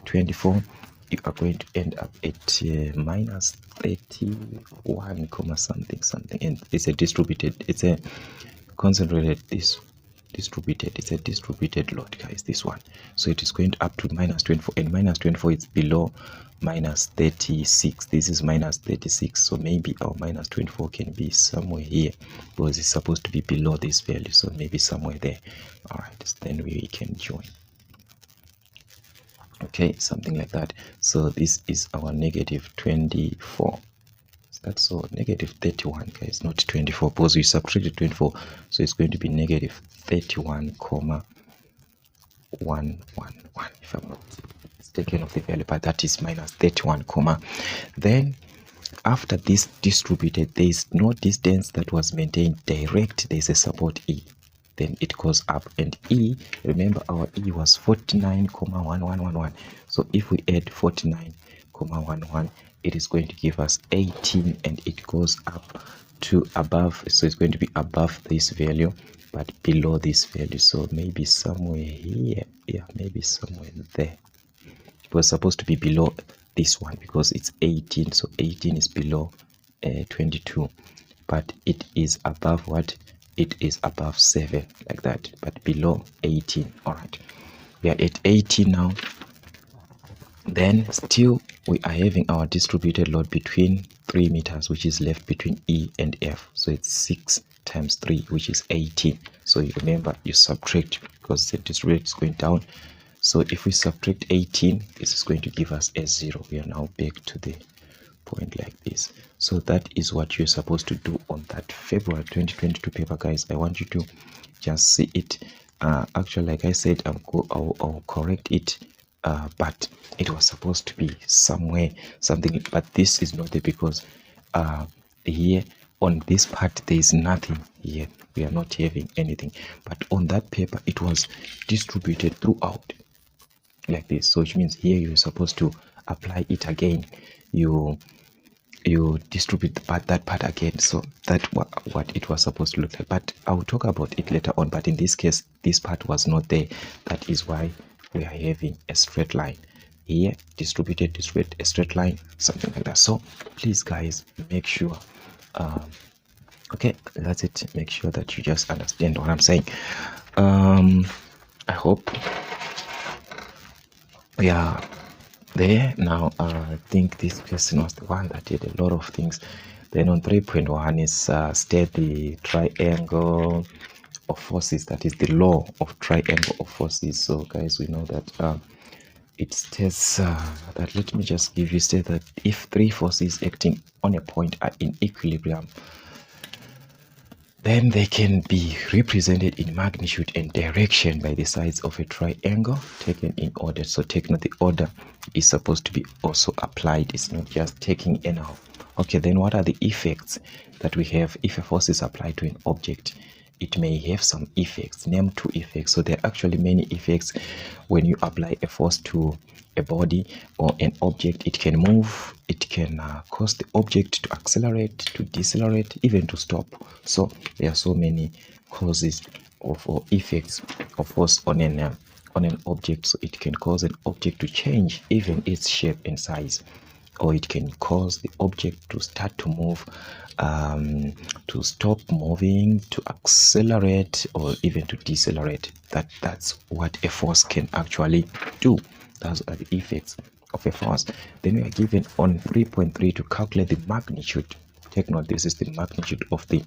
24, you are going to end up at minus 31, something, and it's a distributed, it's a concentrated, distributed, it's a distributed load, guys, this one. So it is going up to minus 24, and minus 24 is below minus 36. This is minus 36, so maybe our minus 24 can be somewhere here, because it's supposed to be below this value, so maybe somewhere there. All right, then we can join. Okay, something like that. So this is our negative 24. That's so negative 31, guys, not 24, because we subtracted 24, so it's going to be negative 31,111 if I'm not mistaken of the value, but that is minus 31, then after this distributed, there is no distance that was maintained direct. There is a support E, then it goes up, and E, remember our E was 49,1111. So if we add 49,11, it is going to give us 18, and it goes up to above, so it's going to be above this value but below this value. So maybe somewhere here, yeah, maybe somewhere there. It was supposed to be below this one because it's 18, so 18 is below 22, but it is above what? It is above 7, like that, but below 18. All right, we are at 18 now. Then still we are having our distributed load between 3 meters, which is left between E and F. So it's 6 times 3, which is 18. So you remember, you subtract because the distributed is going down. So if we subtract 18, this is going to give us a 0. We are now back to the point like this. So that is what you're supposed to do on that February 2022 paper, guys. I want you to just see it. Actually, like I said, I'll correct it. But it was supposed to be somewhere, something, but this is not there because here on this part there is nothing here. We are not having anything, but on that paper it was distributed throughout like this. So which means here you're supposed to apply it again. You distribute that part again. So that what it was supposed to look like, but I'll talk about it later on. But in this case, this part was not there. That is why we are having a straight line here, distributed a straight line, something like that. So please, guys, make sure okay, that's it. Make sure that you just understand what I'm saying. I hope, yeah, there now. I think this person was the one that did a lot of things. Then on 3.1 is state the triangle of forces, that is the law of triangle of forces. So guys, we know that it states that, let me just give you, state that if 3 forces acting on a point are in equilibrium, Then they can be represented in magnitude and direction by the sides of a triangle taken in order. So take note, the order is supposed to be also applied. It's not just taking anyhow. Okay, then what are the effects that we have if a force is applied to an object? It may have some effects. Name 2 effects. So there are actually many effects when you apply a force to a body or an object. It can move, it can cause the object to accelerate, to decelerate, even to stop. So there are so many causes of or effects of force on an object. So it can cause an object to change even its shape and size, or it can cause the object to start to move, to stop moving, to accelerate, or even to decelerate. That's what a force can actually do. Those are the effects of a force. Then we are given on 3.3 to calculate the magnitude. Take note, this is the magnitude of the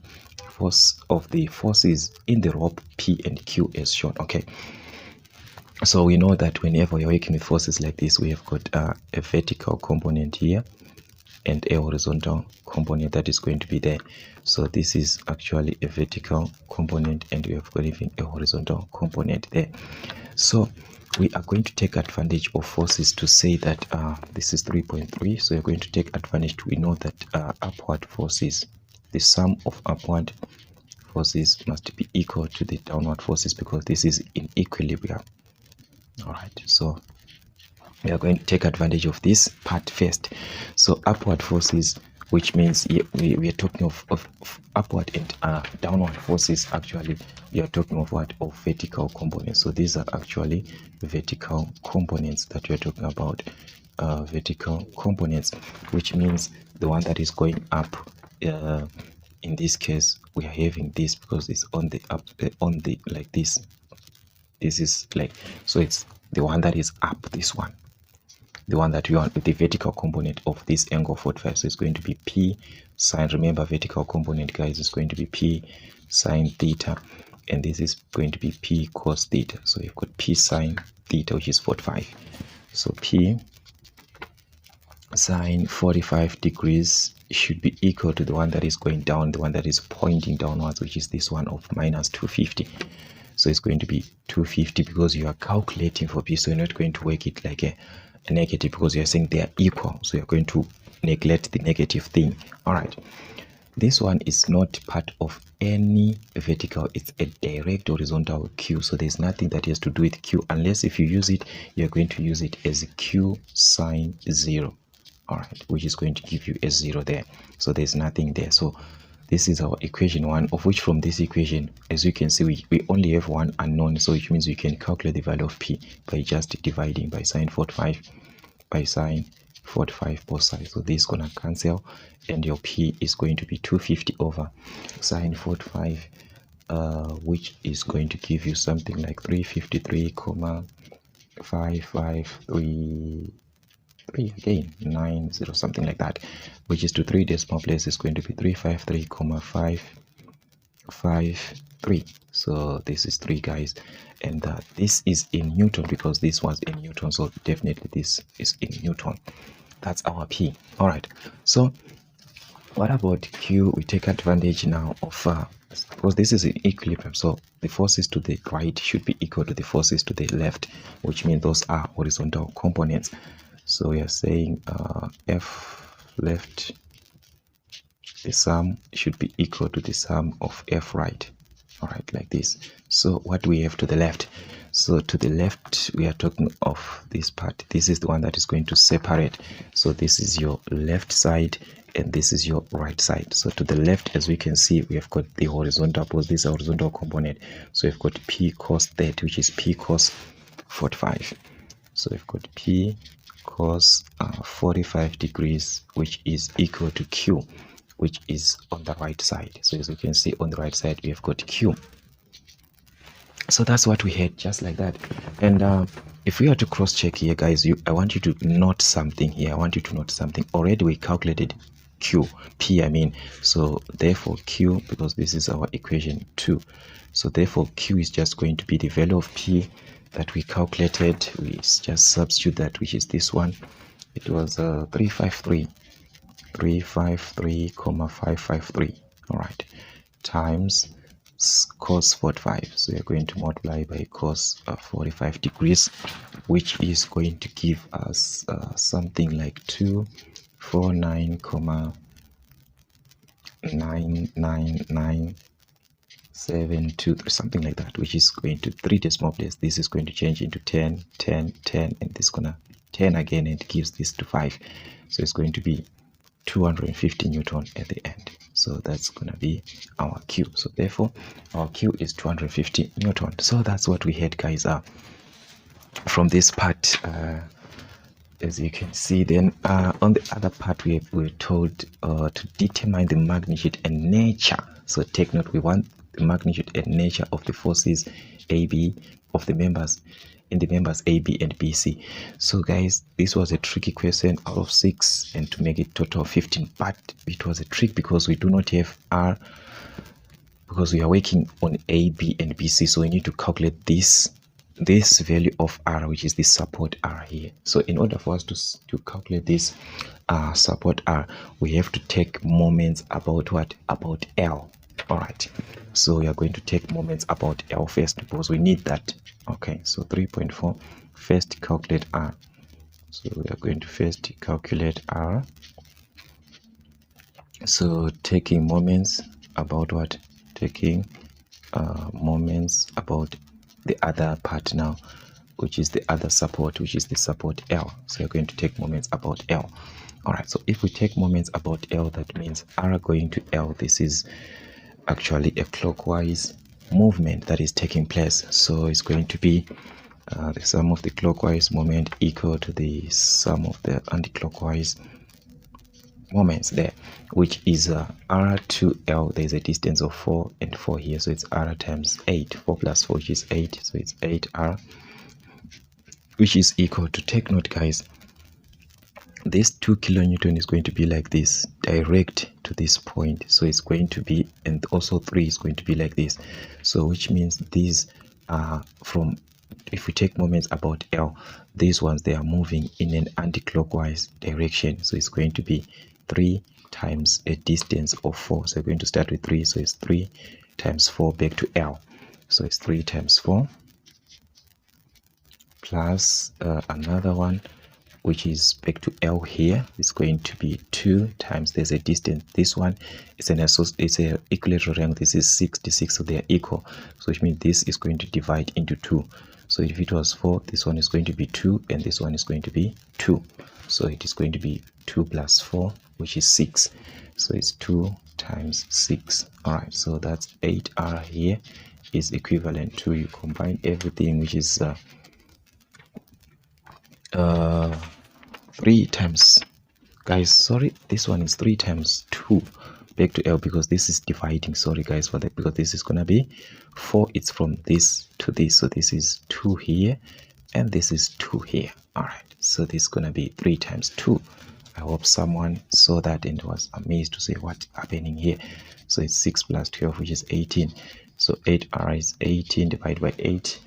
forces in the rope P and Q as shown. Okay, so we know that whenever you're working with forces like this, we have got a vertical component here and a horizontal component that is going to be there. So this is actually a vertical component and we have got even a horizontal component there. So we are going to take advantage of forces to say that this is 3.3. So you're going to take advantage. We know that upward forces, the sum of upward forces must be equal to the downward forces because this is in equilibrium. All right, so we are going to take advantage of this part first. So upward forces, which means we are talking of upward and downward forces. Actually, we are talking of what? Of vertical components. So these are actually vertical components that we are talking about. Vertical components, which means the one that is going up. In this case, we are having this because it's on the up, on the like this. This is like, so it's the one that is up, this one, the one that you want with the vertical component of this angle 45. So it's going to be P sine, remember vertical component guys is going to be P sine theta, and this is going to be P cos theta. So you've got P sine theta, which is 45. So P sine 45 degrees should be equal to the one that is going down, the one that is pointing downwards, which is this one of minus 250. So it's going to be 250 because you are calculating for P, so you're not going to work it like a negative because you're saying they are equal. So you're going to neglect the negative thing. All right. This one is not part of any vertical. It's a direct horizontal Q. So there's nothing that has to do with Q unless if you use it, you're going to use it as Q sine 0. All right, which is going to give you a 0 there. So there's nothing there. So this is our equation 1, of which from this equation, as you can see, we only have one unknown, so which means we can calculate the value of P by just dividing by sine 45 by sine 45 both sides. So this is going to cancel, and your P is going to be 250 over sine 45, which is going to give you something like 353,553 again 90 something like that, which is to 3 decimal places is going to be 353,553. so this is 3 guys, and this is in Newton because this was in Newton, so definitely this is in Newton. That's our P. All right, so what about Q? We take advantage now of because this is in equilibrium, so the forces to the right should be equal to the forces to the left, which means those are horizontal components. So we are saying F left, the sum should be equal to the sum of F right. All right, like this. So what do we have to the left? So to the left, we are talking of this part. This is the one that is going to separate. So this is your left side and this is your right side. So to the left, as we can see, we have got the horizontal, because this is a horizontal component. So we've got P cos 30, which is P cos 45. So we've got P cos 45 degrees, which is equal to Q, which is on the right side. So as you can see on the right side, we have got Q. So that's what we had, just like that. And if we are to cross check here, guys, I want you to note something here. I want you to note something. Already we calculated P, I mean. So therefore Q, because this is our equation 2. So therefore Q is just going to be the value of P that we calculated. We just substitute that, which is this one. It was 353,553. All right. times cos 45. So you're going to multiply by cos 45 degrees, which is going to give us something like 249,99972, something like that, which is going to 3 decimal places. This is going to change into 10, 10, 10, and this is gonna 10 again, and it gives this to 5. So it's going to be 250 Newton at the end. So that's gonna be our Q. So therefore our Q is 250 Newton. So that's what we had, guys, from this part, as you can see. Then on the other part, we're told to determine the magnitude and nature. So take note, we want the magnitude and nature of the forces AB of the members in the members A, B, and BC. So guys, this was a tricky question out of 6, and to make it total of 15, but it was a trick because we do not have R, because we are working on A, B, and BC. So we need to calculate this value of R, which is the support R here. So in order for us to calculate this support R, we have to take moments about what? About L. All right, so we are going to take moments about L first because we need that. Okay, so 3.4, first calculate R. So we are going to first calculate R. So taking moments about what? Taking moments about the other part now, which is the other support, which is the support L. So you're going to take moments about L. All right, so if we take moments about L, that means R going to L. This is actually a clockwise movement that is taking place. So it's going to be the sum of the clockwise moment equal to the sum of the anti-clockwise moments there, which is R to L. There's a distance of 4 and 4 here, so it's R times 8. 4 plus 4, which is 8, so it's 8R, which is equal to, take note guys, this 2 kilonewton is going to be like this, direct to this point. So it's going to be, and also 3 is going to be like this. So which means these are from, if we take moments about L, these ones, they are moving in an anti-clockwise direction. So it's going to be 3 times a distance of 4. So we're going to start with 3. So it's 3 times 4 back to L. So it's 3 times 4 plus another one, which is back to L here. It's going to be 2 times, there's a distance. This one is it's a equilateral triangle. This is 66, so they are equal. So which means this is going to divide into 2. So if it was 4, this one is going to be 2, and this one is going to be 2. So it is going to be 2 plus 4, which is 6. So it's 2 times 6. All right, so that's 8R here is equivalent to, you combine everything, which is 3 times, guys, sorry, this one is 3 times 2 back to L, because this is dividing, sorry guys for that, because this is gonna be 4, it's from this to this, so this is 2 here and this is 2 here. All right, so this is gonna be 3 times 2. I hope someone saw that and was amazed to say what's happening here. So it's 6 plus 12, which is 18. So 8R is 18 divided by 8.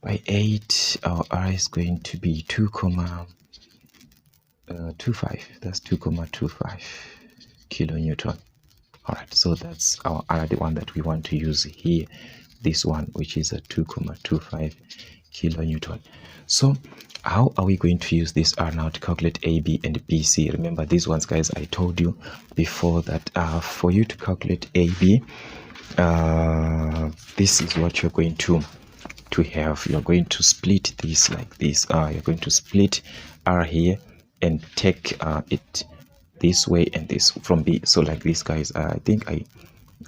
By 8, our R is going to be 2,25. That's 2,25 kilonewton. All right, so that's our R, the one that we want to use here. This one, which is a 2,25 kilonewton. So how are we going to use this R now to calculate AB and BC? Remember these ones, guys, I told you before that for you to calculate AB, this is what you're going to have. You're going to split this like this. You're going to split R here and take it this way and this from B. So like this, guys. I think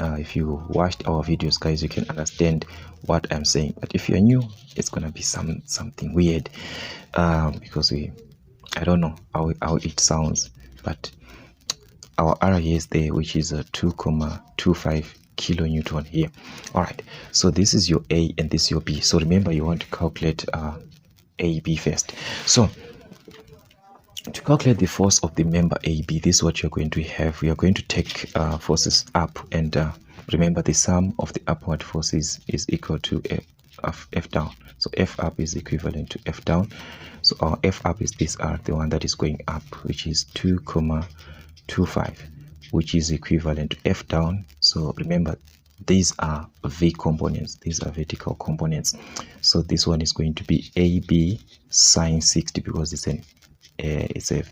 if you watched our videos, guys, you can understand what I'm saying. But if you're new, it's gonna be something weird because I don't know how it sounds. But our R here is there, which is a 2,25 kilonewton here. All right, so this is your A and this is your B. So remember, you want to calculate AB first. So to calculate the force of the member AB, this is what you're going to have. We are going to take forces up, and remember the sum of the upward forces is equal to F down. So F up is equivalent to F down. So our F up is this R, the one that is going up, which is 2,25, which is equivalent to F down. So remember, these are V components, these are vertical components. So this one is going to be AB sine 60 because it's a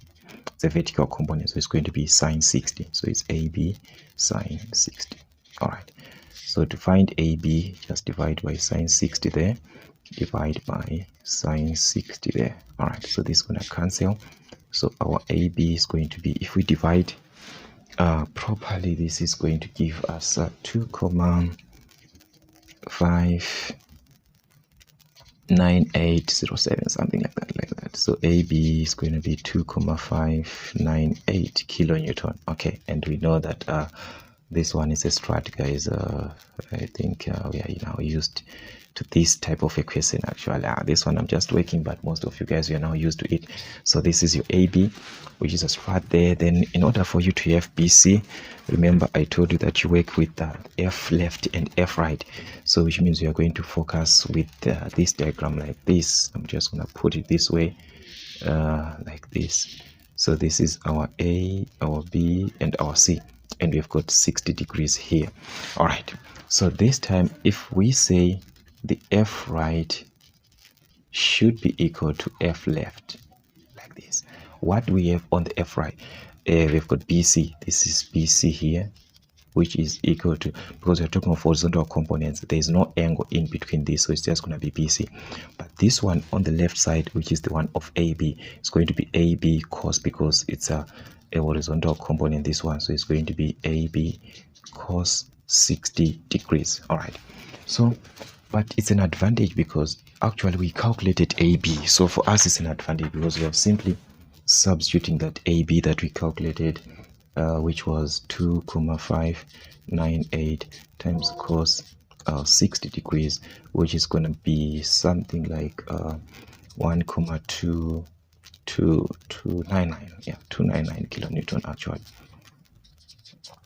vertical component, so it's going to be sine 60. So it's AB sine 60. All right, so to find AB, just divide by sine 60 there, divide by sine 60 there. All right, so this is going to cancel. So our AB is going to be, if we divide properly, this is going to give us 2,59807, something like that. So AB is going to be 2,598 kilonewton. Okay, and we know that this one is a strut, guys. I think we are now used to this type of equation. Actually, this one I'm just working, but most of you guys, are now used to it. So this is your AB, which is a strut there. Then in order for you to have BC, remember I told you that you work with F left and F right. So which means you are going to focus with this diagram like this. I'm just going to put it this way, like this. So this is our A, our B, and our C. And we've got 60 degrees here. All right, so this time if we say the F right should be equal to F left, like this, what do we have on the F right? We've got BC. This is BC here, which is equal to, because we're talking of horizontal components, there is no angle in between this, so it's just going to be BC. But this one on the left side, which is the one of AB, is going to be AB cos, because it's a horizontal component, this one, so it's going to be AB cos 60 degrees. All right, so but it's an advantage because actually we calculated AB, so for us it's an advantage because we have simply substituting that AB that we calculated, which was 2,598 times cos 60 degrees, which is going to be something like 1,299, yeah, 299 kilonewton actually.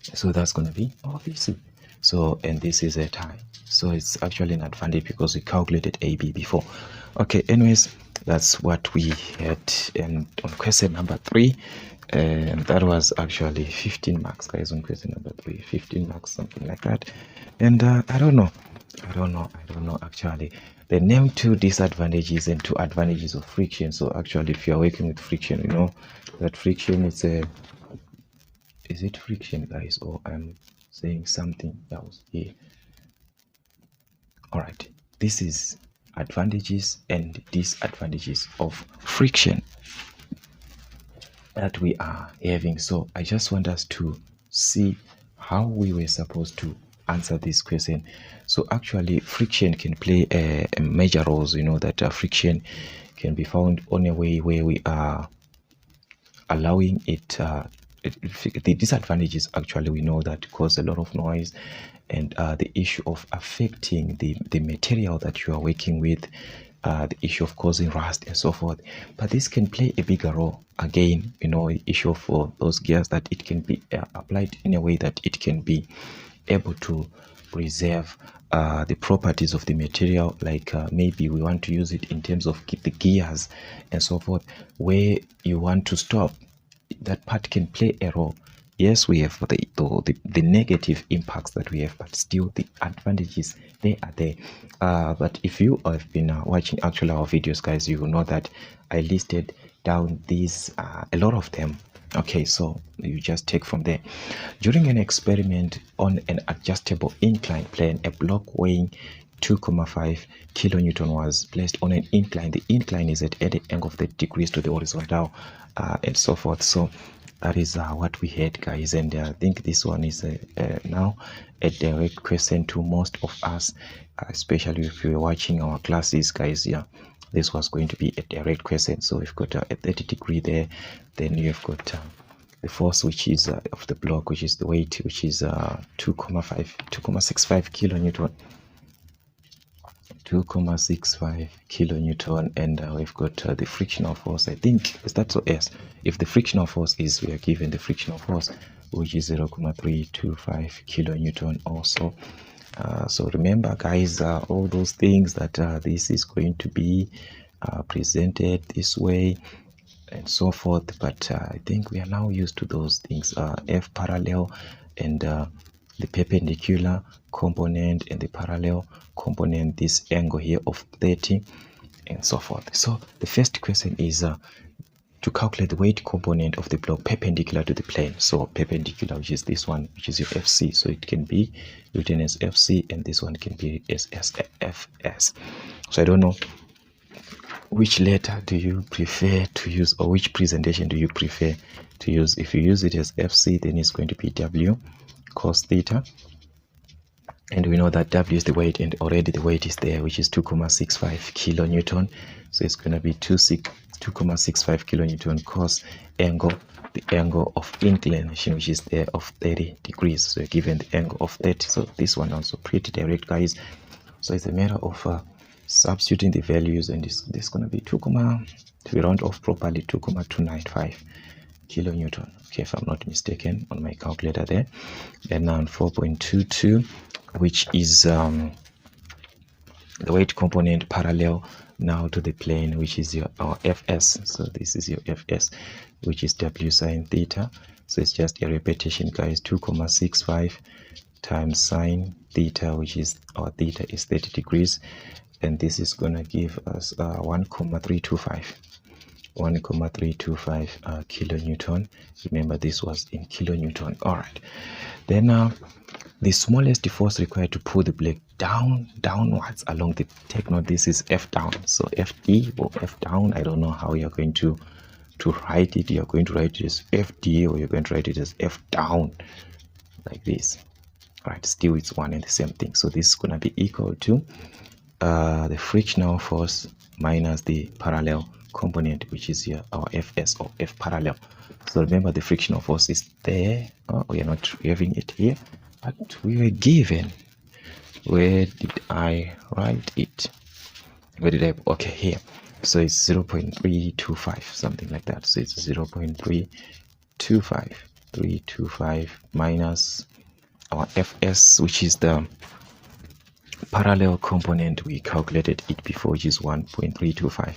So that's going to be BC. So, and this is a tie, so it's actually an advantage because we calculated AB before. Okay, anyways, that's what we had on question number 3, and that was actually 15 marks, guys, on question number 3. 15 marks, something like that. And I don't know actually. They named 2 disadvantages and 2 advantages of friction. So actually, if you are working with friction, you know that friction is a, is it friction, guys, or I'm saying something else here? All right, this is advantages and disadvantages of friction that we are having. So I just want us to see how we were supposed to answer this question. So actually, friction can play a major roles. You know that friction can be found on a way where we are allowing it. The disadvantages, actually, we know that cause a lot of noise, and the issue of affecting the material that you are working with, the issue of causing rust and so forth. But this can play a bigger role, again, you know, the issue of those gears, that it can be applied in a way that it can be able to preserve the properties of the material, like maybe we want to use it in terms of keep the gears and so forth, where you want to stop, that part can play a role. Yes, we have the negative impacts that we have, but still the advantages, they are there. But if you have been watching actually our videos, guys, you will know that I listed down these, a lot of them. Okay, so you just take from there. During an experiment on an adjustable incline plane, a block weighing 2,5 kilonewton was placed on an incline. The incline is at any angle of the degrees to the horizontal, and so forth. So that is what we had, guys, and I think this one is now a direct question to most of us, especially if you're watching our classes, guys. Yeah, this was going to be a direct question. So we've got a 30 degree there, then you've got the force, which is of the block, which is the weight, which is 2,65 kilonewton. 2,65 kilonewton, and we've got the frictional force. I think is that so? Yes, if the frictional force is, we are given the frictional force, which is 0,325 kilonewton also. So remember, guys, all those things that this is going to be presented this way and so forth, but I think we are now used to those things, F parallel and the perpendicular component and the parallel component, this angle here of 30 and so forth. So the first question is to calculate the weight component of the block perpendicular to the plane. So perpendicular, which is this one, which is your FC, so it can be written as FC, and this one can be as FS. So I don't know which letter do you prefer to use, or which presentation do you prefer to use. If you use it as FC, then it's going to be W cos theta, and we know that W is the weight, and already the weight is there, which is 2.65 kilonewton. So it's going to be 2.65 kilonewton cos angle, the angle of inclination, which is there, of 30 degrees. So you're given the angle of 30. So this one also pretty direct, guys. So it's a matter of substituting the values, and this is going to be to round off properly, 2.295 kilonewton. Okay, if I'm not mistaken on my calculator there. Then now 4.22, which is the weight component parallel now to the plane, which is our FS. So this is your FS, which is W sine theta. So it's just a repetition, guys. 2.65 times sine theta, which is our theta is 30 degrees, and this is gonna give us 1.325 kilonewton. Remember, this was in kilonewton. All right, then the smallest force required to pull the block downwards along the, take note, this is F down. So FD or F down, I don't know how you're going to write it. You're going to write it as FD, or you're going to write it as F down, like this. All right, still it's one and the same thing. So this is going to be equal to the frictional force minus the parallel component, which is here our FS, or F parallel. So remember, the frictional force is there. We are not having it here, but we were given. Where did I write it? Where did I? Okay, here. So it's 0.325, something like that. So it's 0.325 minus our FS, which is the parallel component. We calculated it before, which is 1.325.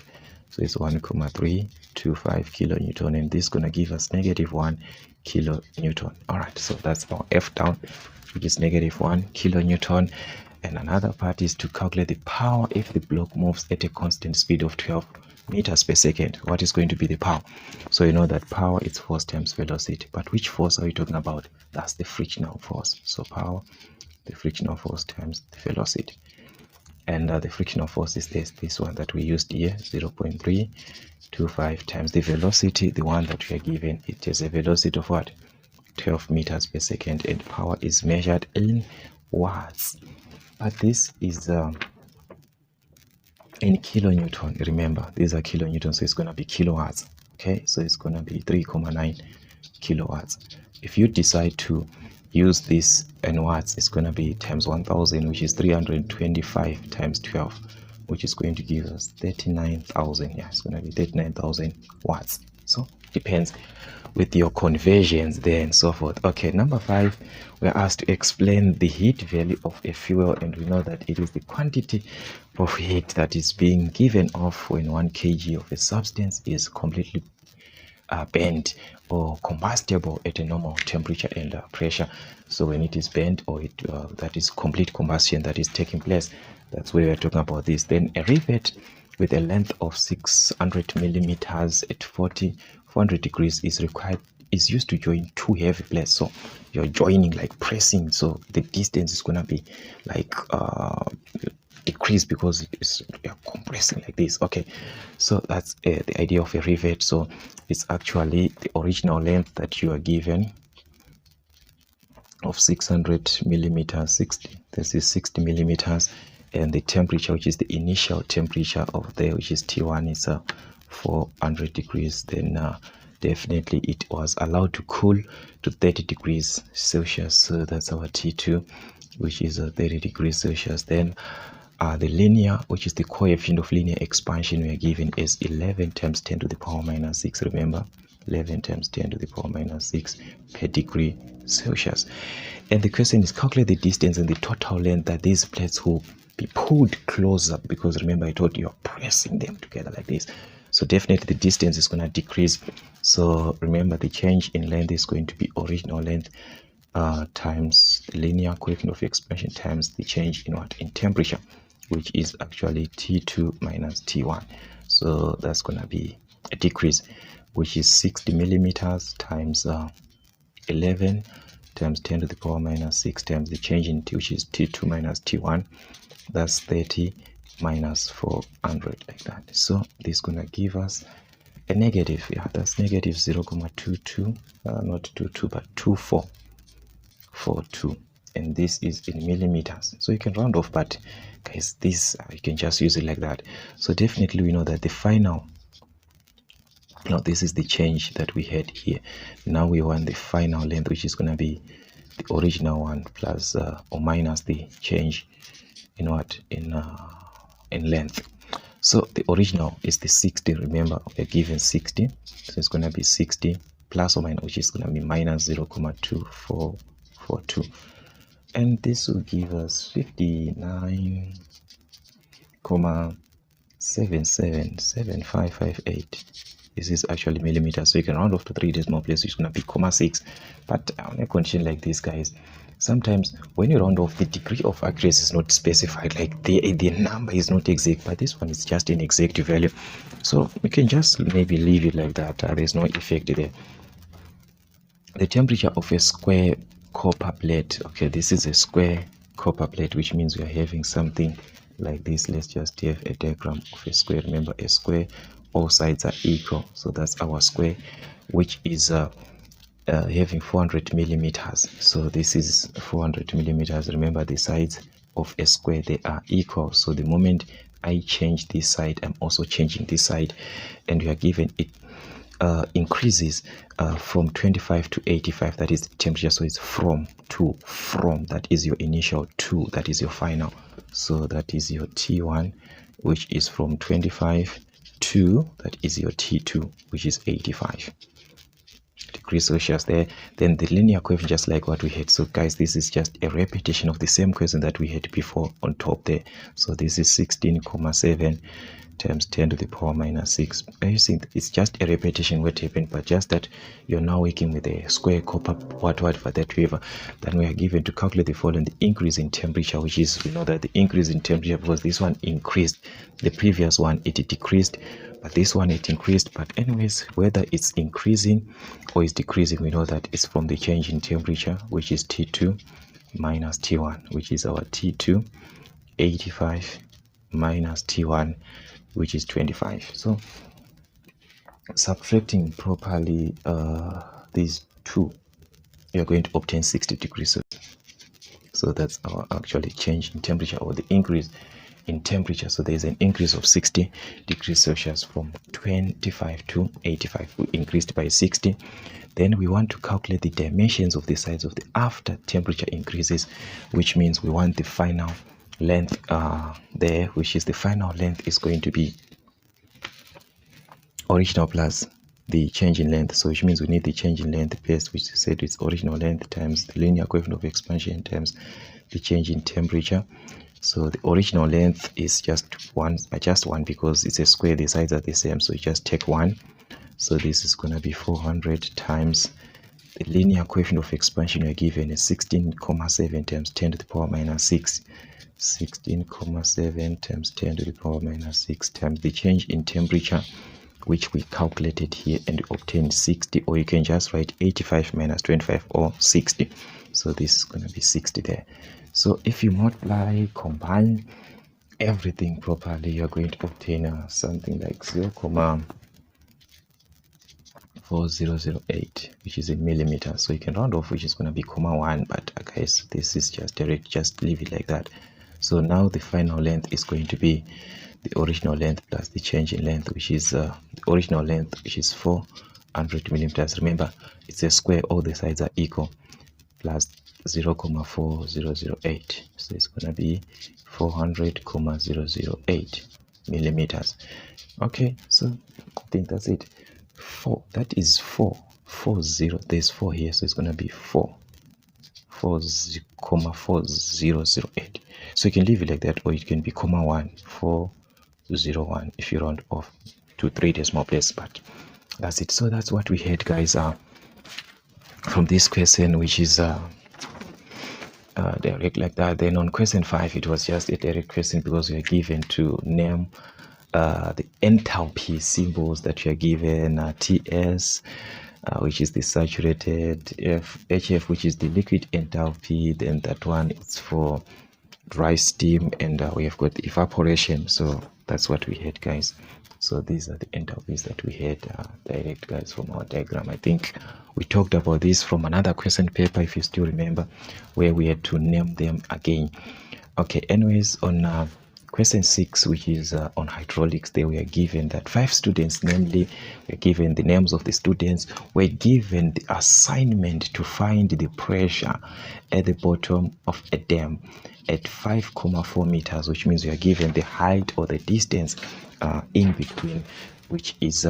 So it's 1.325 kilonewton, and this is gonna give us -1 kilonewton. All right, so that's our F down, which is -1 kilonewton. And another part is to calculate the power if the block moves at a constant speed of 12 meters per second. What is going to be the power? So you know that power is force times velocity, but which force are we talking about? That's the frictional force. So power, the frictional force times the velocity, and the frictional force is this one that we used here, 0.325 times the velocity, the one that we are given. It is a velocity of what? 12 meters per second, and power is measured in watts, but this is in kilonewton. Remember, these are kilonewton, so it's going to be kilowatts. Okay, so it's going to be 3.9 kilowatts. If you decide to use this in watts, it's going to be times 1000, which is 325 times 12, which is going to give us 39,000. Yeah, it's going to be 39,000 watts. So depends with your conversions there and so forth. Okay, number 5, we're asked to explain the heat value of a fuel, and we know that it is the quantity of heat that is being given off when 1 kg of a substance is completely burnt or combustible at a normal temperature and pressure. So when it is burnt, or that is complete combustion that is taking place, that's where we're talking about this. Then a rivet with a length of 600 millimeters at 400 degrees is used to join 2 heavy plates. So you're joining, like pressing, so the distance is gonna be like decrease because you're compressing like this. Okay, so that's the idea of a rivet. So it's actually the original length that you are given of 600 millimeters, 60 millimeters, and the temperature, which is the initial temperature of there, which is T1, is 400 degrees. Then definitely it was allowed to cool to 30 degrees Celsius. So that's our T2, which is 30 degrees Celsius. Then the linear, which is the coefficient of linear expansion, we are given is 11 times 10 to the power minus 6. Remember, 11 times 10 to the power minus 6 per degree Celsius. And the question is, calculate the distance and the total length that these plates will be pulled closer, because remember I told you you're pressing them together like this. So definitely the distance is going to decrease. So remember, the change in length is going to be original length times the linear coefficient of expansion times the change in what, in temperature, which is actually T2 minus T1. So that's gonna be a decrease, which is 60 millimeters times 11 times 10 to the power minus 6 times the change in T, which is T2 minus T1. That's 30 minus 400, like that. So this is gonna give us a negative, yeah, that's negative 0.22, not 22 but 2442, and this is in millimeters. So you can round off, but guys, this you can just use it like that. So definitely we know that the final, now this is the change that we had here. Now we want the final length, which is going to be the original one plus or minus the change in what, in length. So the original is the 60. Remember, we're given 60, so it's going to be 60 plus or minus, which is going to be minus 0.2442, and this will give us 59.777558. This is actually millimeters, so you can round off to 3 decimal places, it's going to be 0.6. But on a condition like this, guys, sometimes when you round off, the degree of accuracy is not specified, like the number is not exact, but this one is just an exact value, so you can just maybe leave it like that. There's no effect there. The temperature of a square copper plate, okay, this is a square copper plate, which means we are having something like this. Let's just have a diagram of a square. Remember, a square, all sides are equal, so that's our square, which is having 400 millimeters. So this is 400 millimeters. Remember, the sides of a square, they are equal, so the moment I change this side, I'm also changing this side, and we are given it increases from 25 to 85, that is the temperature. So it's from to from, that is your initial, to that is your final. So that is your T1, which is from 25 to, that is your T2, which is 85 degrees Celsius there. Then the linear coefficient, just like what we had. So guys, this is just a repetition of the same question that we had before on top there. So this is 16.7 times 10 to the power minus 6. You see, it's just a repetition what happened, but just that you're now working with a square copper whatever that whatever. Then we are given to calculate the following: the increase in temperature, which is, we know that the increase in temperature, because this one increased, the previous one it decreased, but this one it increased. But anyways, whether it's increasing or it's decreasing, we know that it's from the change in temperature, which is T2 minus T1, which is our T2 85 minus T1, which is 25. So subtracting properly these two, you're going to obtain 60 degrees. So that's our actually change in temperature, or the increase in temperature. So there's an increase of 60 degrees Celsius from 25 to 85. We increased by 60. Then we want to calculate the dimensions of the sides of the after temperature increases, which means we want the final length there, which is the final length is going to be original plus the change in length. So which means we need the change in length first, which is said it's original length times the linear coefficient of expansion times the change in temperature. So the original length is just one because it's a square, the sides are the same, so you just take 1. So this is going to be 400 times the linear coefficient of expansion we are given is 16.7 times 10 to the power minus 6. 16.7 times 10 to the power minus 6 times the change in temperature, which we calculated here, and obtained 60, or you can just write 85 minus 25 or 60. So this is going to be 60 there. So if you multiply, combine everything properly, you're going to obtain something like 0.4008, which is in millimeters. So you can round off, which is going to be 1, but guys, this is just direct, just leave it like that. So now the final length is going to be the original length plus the change in length, which is the original length, which is 400 millimeters. Remember, it's a square, all the sides are equal, plus 0.4008. So it's going to be 400.008 millimeters. Okay, so I think that's it. 4, that is 440. There's 4 here, so it's going to be 4.4008. So you can leave it like that, or it can be 1, 401 if you round off to 3 decimal places. But that's it. So that's what we had, guys, from this question, which is direct like that. Then on question 5, it was just a direct question because we are given to name the enthalpy symbols that you are given. TS, which is the saturated, HF, which is the liquid enthalpy. Then that one is for dry steam, and we have got evaporation. So that's what we had, guys. So these are the enthalpies that we had direct, guys, from our diagram. I think we talked about this from another question paper, if you still remember, where we had to name them again. Okay, anyways, on question 6, which is on hydraulics, they were given that 5 students, namely, were given the names of the students, were given the assignment to find the pressure at the bottom of a dam at 5,4 meters, which means we are given the height or the distance in between, which is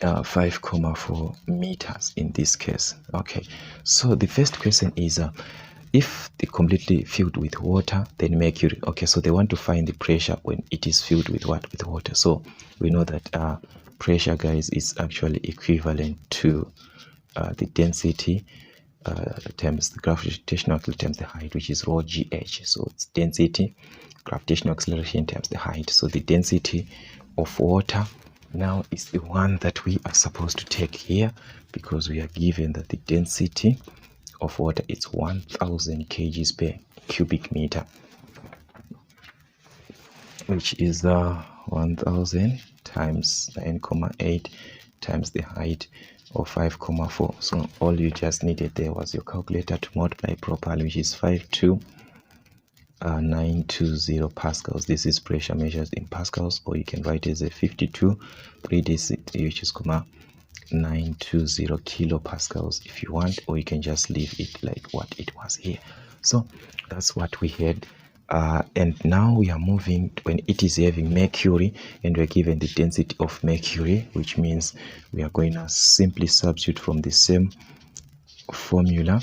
5,4 meters in this case. Okay, so the first question is if they completely filled with water, then mercury. Okay, so they want to find the pressure when it is filled with what? With water. So we know that pressure, guys, is actually equivalent to the density times the gravitational acceleration times the height, which is rho gh. So it's density, gravitational acceleration times the height. So the density of water now is the one that we are supposed to take here, because we are given that the density of water is 1000 kgs per cubic meter, which is 1000 times 9,8 times the height of 5,4. So all you just needed there was your calculator to multiply properly, which is 52920 pascals. This is pressure measured in pascals, or you can write it as a 52 which is 920 kilopascals if you want, or you can just leave it like what it was here. So that's what we had. And now we are moving when it is having mercury, and we're given the density of mercury, which means we are going to simply substitute from the same formula,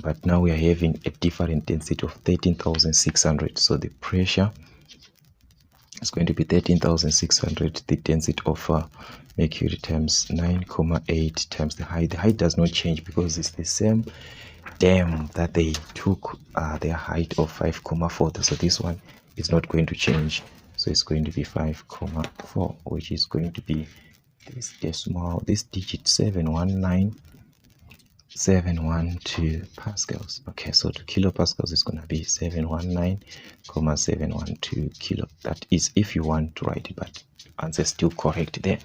but now we are having a different density of 13,600. So the pressure is going to be 13,600, the density of mercury times 9,8 times the height. The height does not change because it's the same dam that they took their height of 5,4. So this one is not going to change. So it's going to be 5,4, which is going to be this decimal, this digit 712 pascals. Okay, so to kilopascals is going to be 719,712 kilo. That is if you want to write it, but answer is still correct there.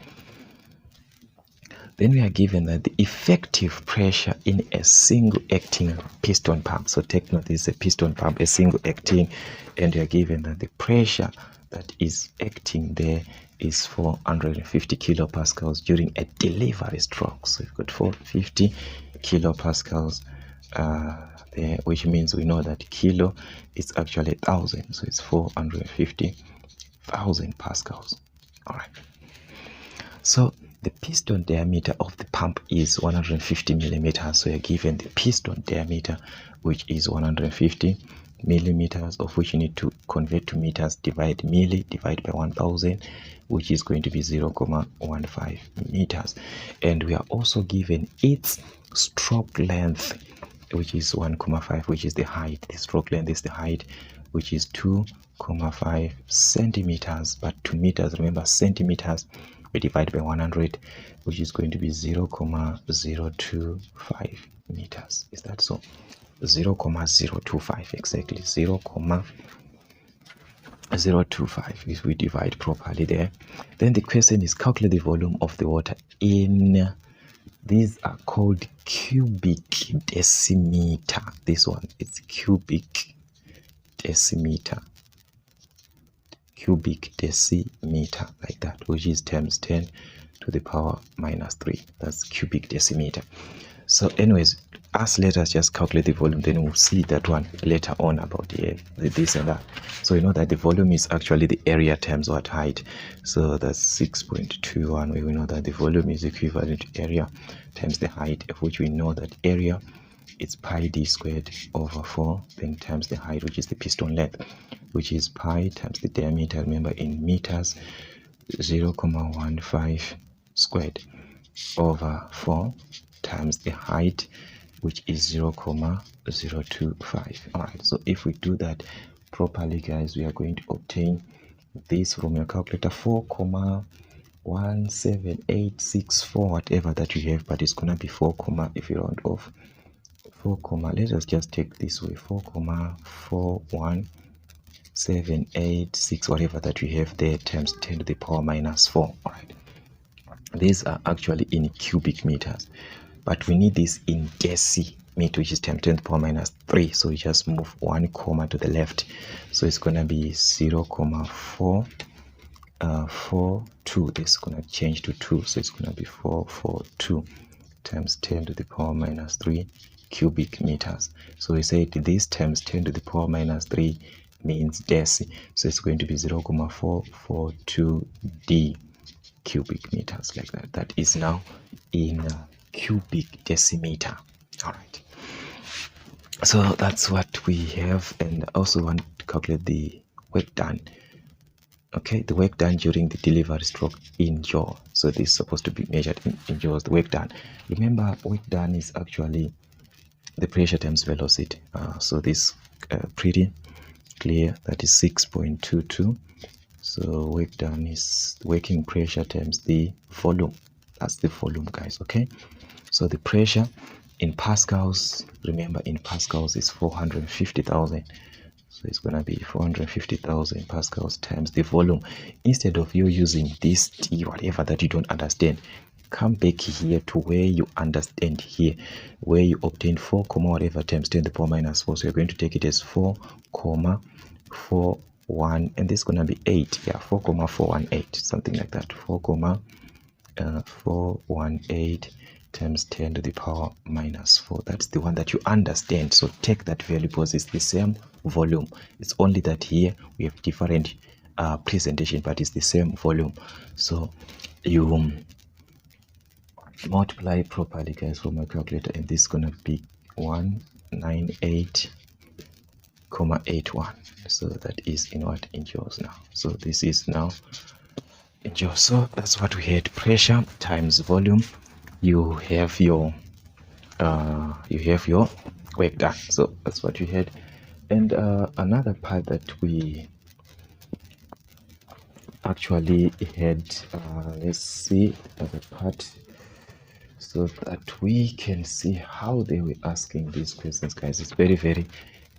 Then we are given that the effective pressure in a single acting piston pump. So take note, this is a piston pump, a single acting, and we are given that the pressure that is acting there is 450 kilopascals during a delivery stroke. So you've got 450 kilopascals there, which means we know that kilo is actually 1,000, so it's 450,000 pascals. All right. So the piston diameter of the pump is 150 millimeters. So you're given the piston diameter, which is 150 millimeters, of which you need to convert to meters, divide by 1000, which is going to be 0,15 meters. And we are also given its stroke length, which is 1,5, which is the height. The stroke length is the height, which is 2,5 centimeters. But to meters, remember, centimeters, we divide by 100, which is going to be 0,025 meters. Is that so? 0,025, exactly. 0,025 if we divide properly there. Then the question is calculate the volume of the water in, these are called cubic decimeter. This one is cubic decimeter. Cubic decimeter, like that, which is times 10 to the power minus 3. That's cubic decimeter. So anyways, let us just calculate the volume, then we'll see that one later on about this and that. So you know that the volume is actually the area times what height. So that's 6.21. We know that the volume is equivalent to area times the height, of which we know that area is pi d squared over 4, then times the height, which is the piston length, which is pi times the diameter, remember in meters, 0,15 squared over 4 times the height, which is 0,025. All right, so if we do that properly, guys, we are going to obtain this from your calculator, 4,17864, whatever that you have, but it's gonna be 4, if you round off 4, let us just take this way, 4,41786, whatever that you have there, times 10 to the power minus 4. All right, these are actually in cubic meters, but we need this in decimeter, which is 10 to the power minus 3. So we just move 1 comma to the left, so it's gonna be 0,442. This is gonna change to 2, so it's gonna be 442 times 10 to the power minus 3 cubic meters. So we said this times 10 to the power minus 3 means deci, so it's going to be 0,442 d cubic meters, like that. That is now in cubic decimeter. All right, so that's what we have. And also want to calculate the work done. Okay, the work done during the delivery stroke in joule. So this is supposed to be measured in joules, the work done. Remember, work done is actually the pressure times velocity. So this pretty clear, that is 6.22. So work done is working pressure times the volume. That's the volume, guys. Okay, so the pressure in pascals, remember in pascals is 450,000. So it's gonna be 450,000 pascals times the volume. Instead of you using this T, whatever that you don't understand, come back here to where you understand here, where you obtain 4, whatever times 10 to the power minus 4. So you're going to take it as 4,41, and this is gonna be 8. Yeah, 4,418, something like that. 4,418 times 10 to the power minus 4. That's the one that you understand. So take that value because it's the same volume. It's only that here we have different presentation, but it's the same volume. So you multiply properly, guys, from my calculator, and this is gonna be 198,81. So that is in what? In joules now. So this is now in joules. So that's what we had: pressure times volume. You have your work done. So that's what you had. And another part that we actually had, let's see the part so that we can see how they were asking these questions, guys. It's very, very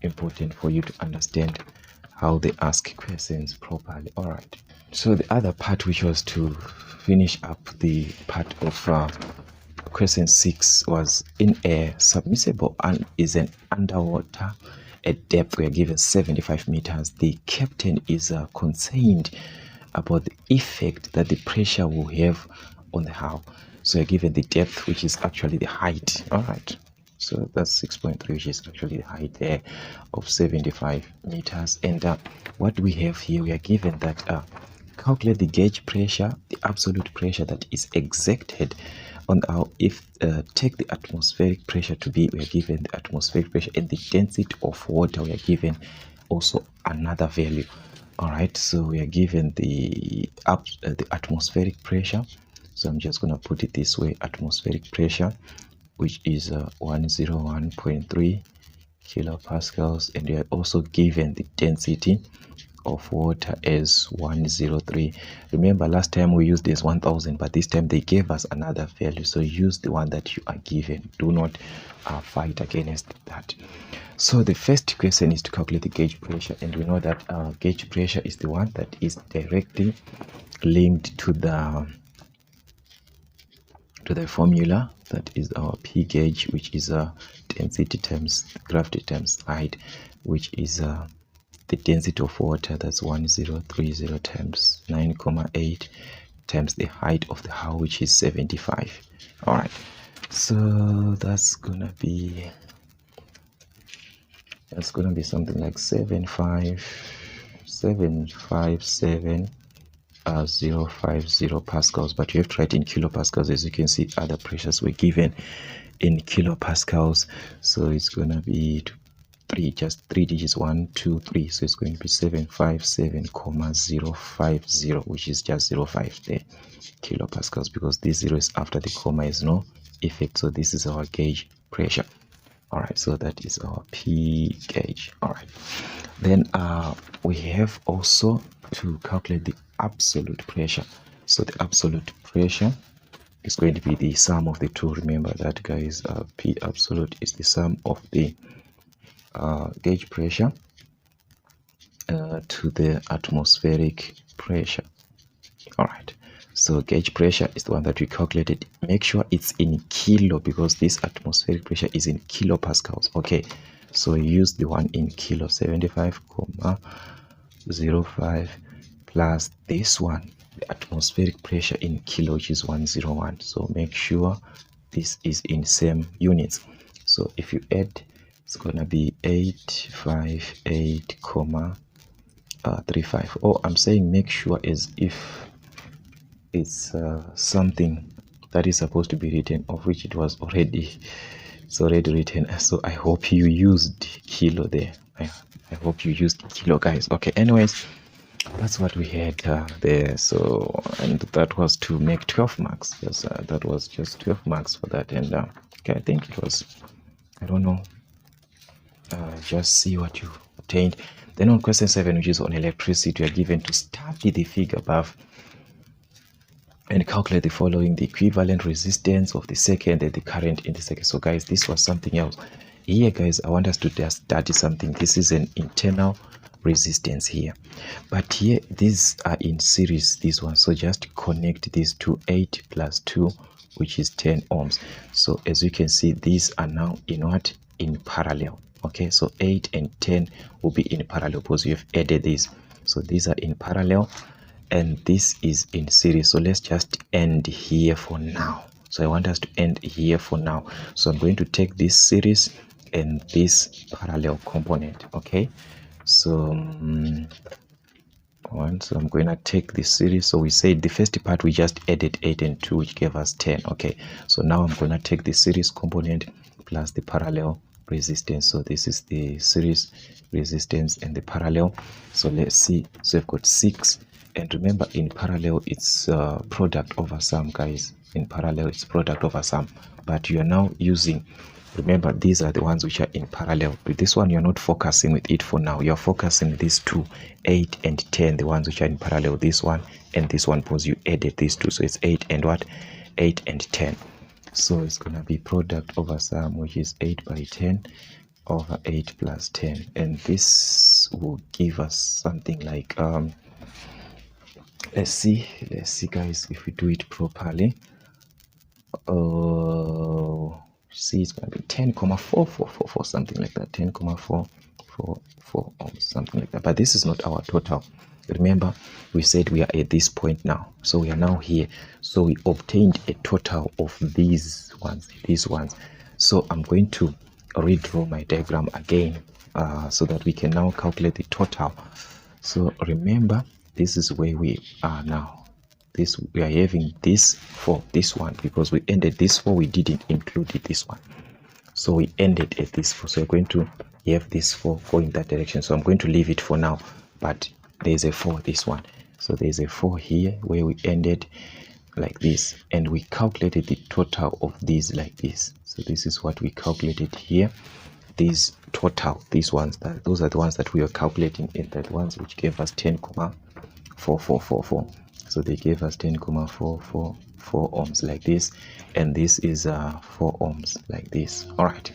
important for you to understand how they ask questions properly. All right, so the other part, which was to finish up the part of question 6, was in a submersible and is an underwater at depth. We are given 75 meters. The captain is concerned about the effect that the pressure will have on the hull. So you're given the depth, which is actually the height. All right, so that's 6.3, which is actually the height there of 75 meters. And what we have here, we are given that calculate the gauge pressure, the absolute pressure that is exerted on the hull. If take the atmospheric pressure to be, we are given the atmospheric pressure, and the density of water, we are given also another value. All right, so we are given the atmospheric pressure. So I'm just going to put it this way: atmospheric pressure, which is 101.3 kilopascals, and we are also given the density of water as 103. Remember, last time we used this 1000, but this time they gave us another value, so use the one that you are given. Do not fight against that. So the first question is to calculate the gauge pressure, and we know that gauge pressure is the one that is directly linked to the formula, that is our P gauge, which is density times gravity times height, which is the density of water, that's 1030 times 9,8 times the height of the hull, which is 75. All right, so that's gonna be something like 757,050 pascals, but you have to write in kilopascals. As you can see, other pressures were given in kilopascals, so it's gonna be just three digits, 1, 2, 3. So it's going to be 757,050, which is just 05 there, kilopascals, because this 0 is after the comma, is no effect. So this is our gauge pressure. All right, so that is our P gauge. All right, then we have also to calculate the absolute pressure. So the absolute pressure is going to be the sum of the two. Remember that, guys. P absolute is the sum of the gauge pressure to the atmospheric pressure. All right, so gauge pressure is the one that we calculated. Make sure it's in kilo, because this atmospheric pressure is in kilopascals. Okay, so use the one in kilo, 75,05 plus this one, the atmospheric pressure in kilo, which is 101. So make sure this is in same units. So if you add, it's gonna be 858,35. Oh, I'm saying make sure as if it's something that is supposed to be written, of which it was already, it's already written. So I hope you used kilo there. I hope you used kilo, guys. Okay, anyways, that's what we had there. So, and that was to make 12 marks. Yes, that was just 12 marks for that. And okay, I think it was, I don't know, just see what you obtained. Then on question 7, which is on electricity, we are given to study the figure above and calculate the following: the equivalent resistance of the second and the current in the second. So guys, this was something else. Here, guys, I want us to just study something. This is an internal resistance here, but here these are in series, this one. So just connect these to 8 plus 2, which is 10 ohms. So as you can see, these are now in what? In parallel. Okay, so 8 and 10 will be in parallel because we have added this. So these are in parallel and this is in series. So let's just end here for now. So I want us to end here for now. So I'm going to take this series and this parallel component. Okay, so so I'm going to take this series. So we said the first part we just added 8 and 2, which gave us 10. Okay, so now I'm going to take the series component plus the parallel resistance. So this is the series resistance and the parallel. So let's see. So we've got 6, and remember, in parallel it's product over sum, guys. In parallel it's product over sum, but you are now using, remember, these are the ones which are in parallel. With this one, you're not focusing with it for now. You're focusing with these two, 8 and 10, the ones which are in parallel, this one and this one, because you added these two. So it's 8 and what? 8 and 10. So it's going to be product over sum, which is 8 by 10 over 8 plus 10. And this will give us something like, let's see, guys, if we do it properly. See, it's going to be 10,444, something like that, 10,444 ohms, something like that. But this is not our total. Remember, we said we are at this point now, so we are now here. So we obtained a total of these ones. So I'm going to redraw my diagram again so that we can now calculate the total. So remember, this is where we are now. This, we are having this for this one because we ended this 4, we didn't include this one, so we ended at this 4. So we're going to have this 4 going that direction. So I'm going to leave it for now, but there's a 4 this one. So there's a 4 here where we ended like this, and we calculated the total of these like this. So this is what we calculated here. These total, these ones, those are the ones that we are calculating, and the ones which gave us 10,4444. So they gave us 10,444 ohms like this, and this is 4 ohms like this. All right,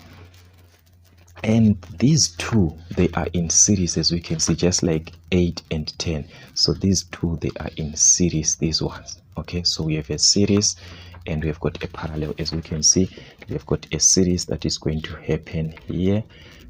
and these two, they are in series, as we can see, just like 8 and 10. So these two, they are in series, these ones. Okay, so we have a series and we have got a parallel. As we can see, we have got a series that is going to happen here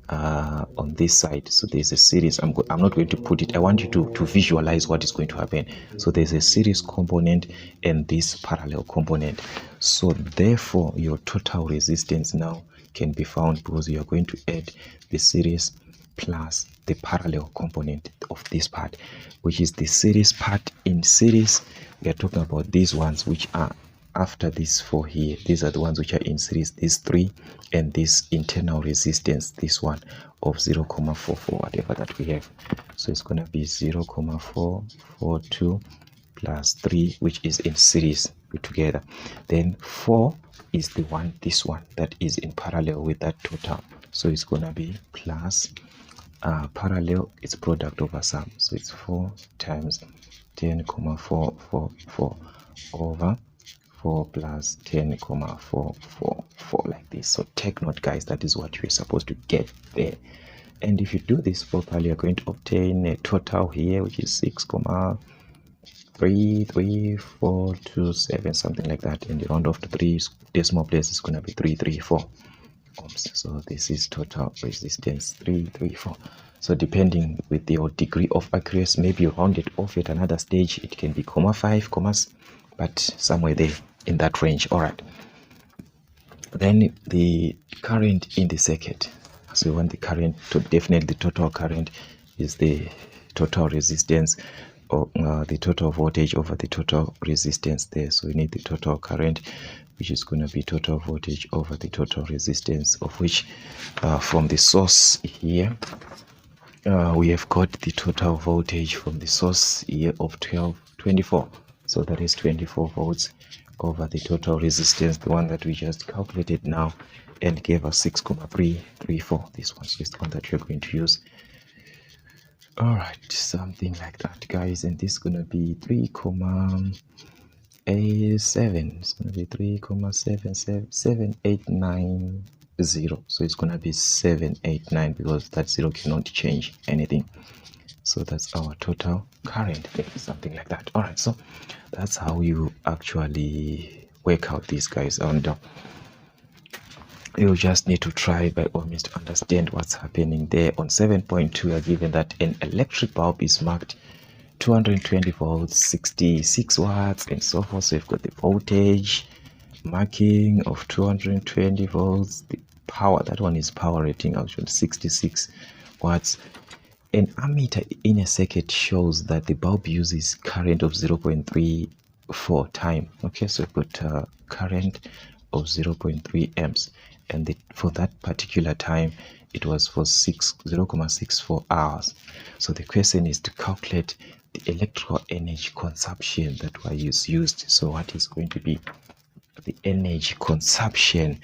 on this side. So there's a series. I'm not going to put it. I want you to visualize what is going to happen. So there's a series component and this parallel component. So therefore your total resistance now can be found because you are going to add the series plus the parallel component of this part, which is the series part. In series, we are talking about these ones which are after these 4 here. These are the ones which are in series, these 3, and this internal resistance, this one of 0,44, whatever that we have. So it's going to be 0,442 plus 3, which is in series together. Then 4 is the one, this one, that is in parallel with that total. so it's gonna be plus parallel, it's product over sum, so it's 4 times 10,444 over 4 plus 10,444, like this. So take note, guys, that is what you're supposed to get there. And if you do this properly, you're going to obtain a total here, which is 6,33427, something like that. And you round off to 3 decimal places, it's going to be 334 ohms. So this is total resistance 334. So depending with your degree of accuracy, maybe you round it off at another stage, it can be 5 commas, but somewhere there in that range. All right, then the current in the circuit. So we want the current to definitely, the total current is the total resistance, or the total voltage over the total resistance there. So we need the total current, which is going to be total voltage over the total resistance, of which from the source here we have got the total voltage from the source here of 1224. So that is 24 volts over the total resistance, the one that we just calculated now, and gave us 6,334. This one's just the one that you're going to use. All right, something like that, guys. And this is going to be 3,7. It's going to be 3,77890. So it's going to be 789, because that zero cannot change anything. So that's our total current, something like that. All right, so that's how you actually work out these, guys. And you just need to try by all means to understand what's happening there. On 7.2, we are given that an electric bulb is marked 220 volts, 66 watts, and so forth. So you've got the voltage marking of 220 volts, the power, that one is power rating, actually 66 watts. An ammeter in a circuit shows that the bulb uses current of 0.34 time. Okay, so we've got current of 0.3 amps, and for that particular time it was for 0.64 hours. So the question is to calculate the electrical energy consumption that was used. So what is going to be the energy consumption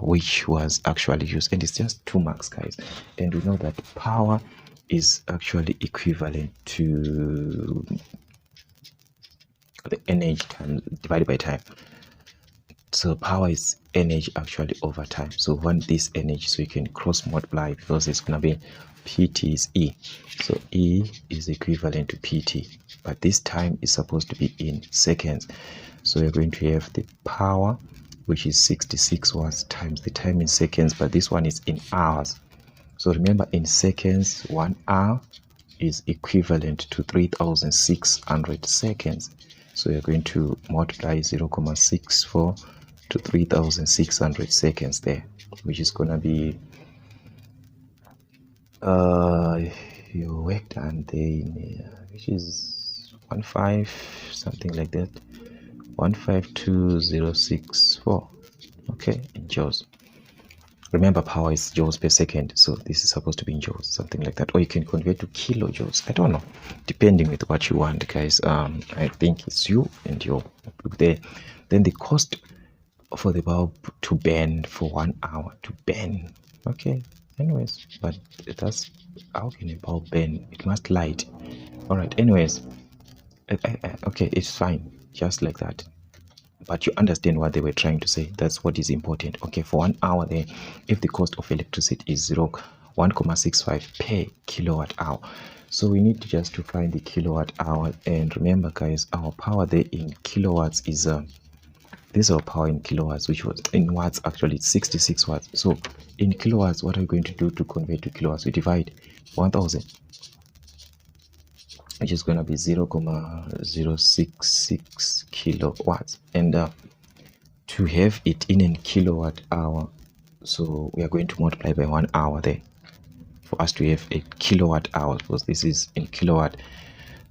which was actually used? And it's just 2 marks, guys. And we know that power is actually equivalent to the energy times divided by time. So power is energy actually over time. So we want this energy, so you can cross multiply, because it's going to be PT is E. So E is equivalent to PT, but this time is supposed to be in seconds. So you're going to have the power, which is 66 watts, times the time in seconds, but this one is in hours. So remember, in seconds, 1 hour is equivalent to 3,600 seconds. So you're going to multiply 0.64 to 3,600 seconds there, which is going to be your work done there, which is 15, something like that, 152064. Okay, in joules. Remember, power is joules per second, so this is supposed to be in joules, something like that. Or you can convert to kilojoules, I don't know, depending with what you want, guys. I think it's you and your look there. Then the cost for the bulb to burn for 1 hour, to burn. Okay, anyways, but that's how can a bulb burn? It must light. All right, anyways, okay, it's fine, just like that. But you understand what they were trying to say. That's what is important. Okay, for 1 hour there, if the cost of electricity is 1.65 per kilowatt hour, so we need just to find the kilowatt hour. And remember, guys, our power there in kilowatts is this is our power in kilowatts, which was in watts, actually it's 66 watts. So in kilowatts, what are we going to do to convert to kilowatts? We divide 1000, which is going to be 0.066 kilowatts. And to have it in a kilowatt hour, so we are going to multiply by 1 hour there for us to have a kilowatt hour, because this is in kilowatt.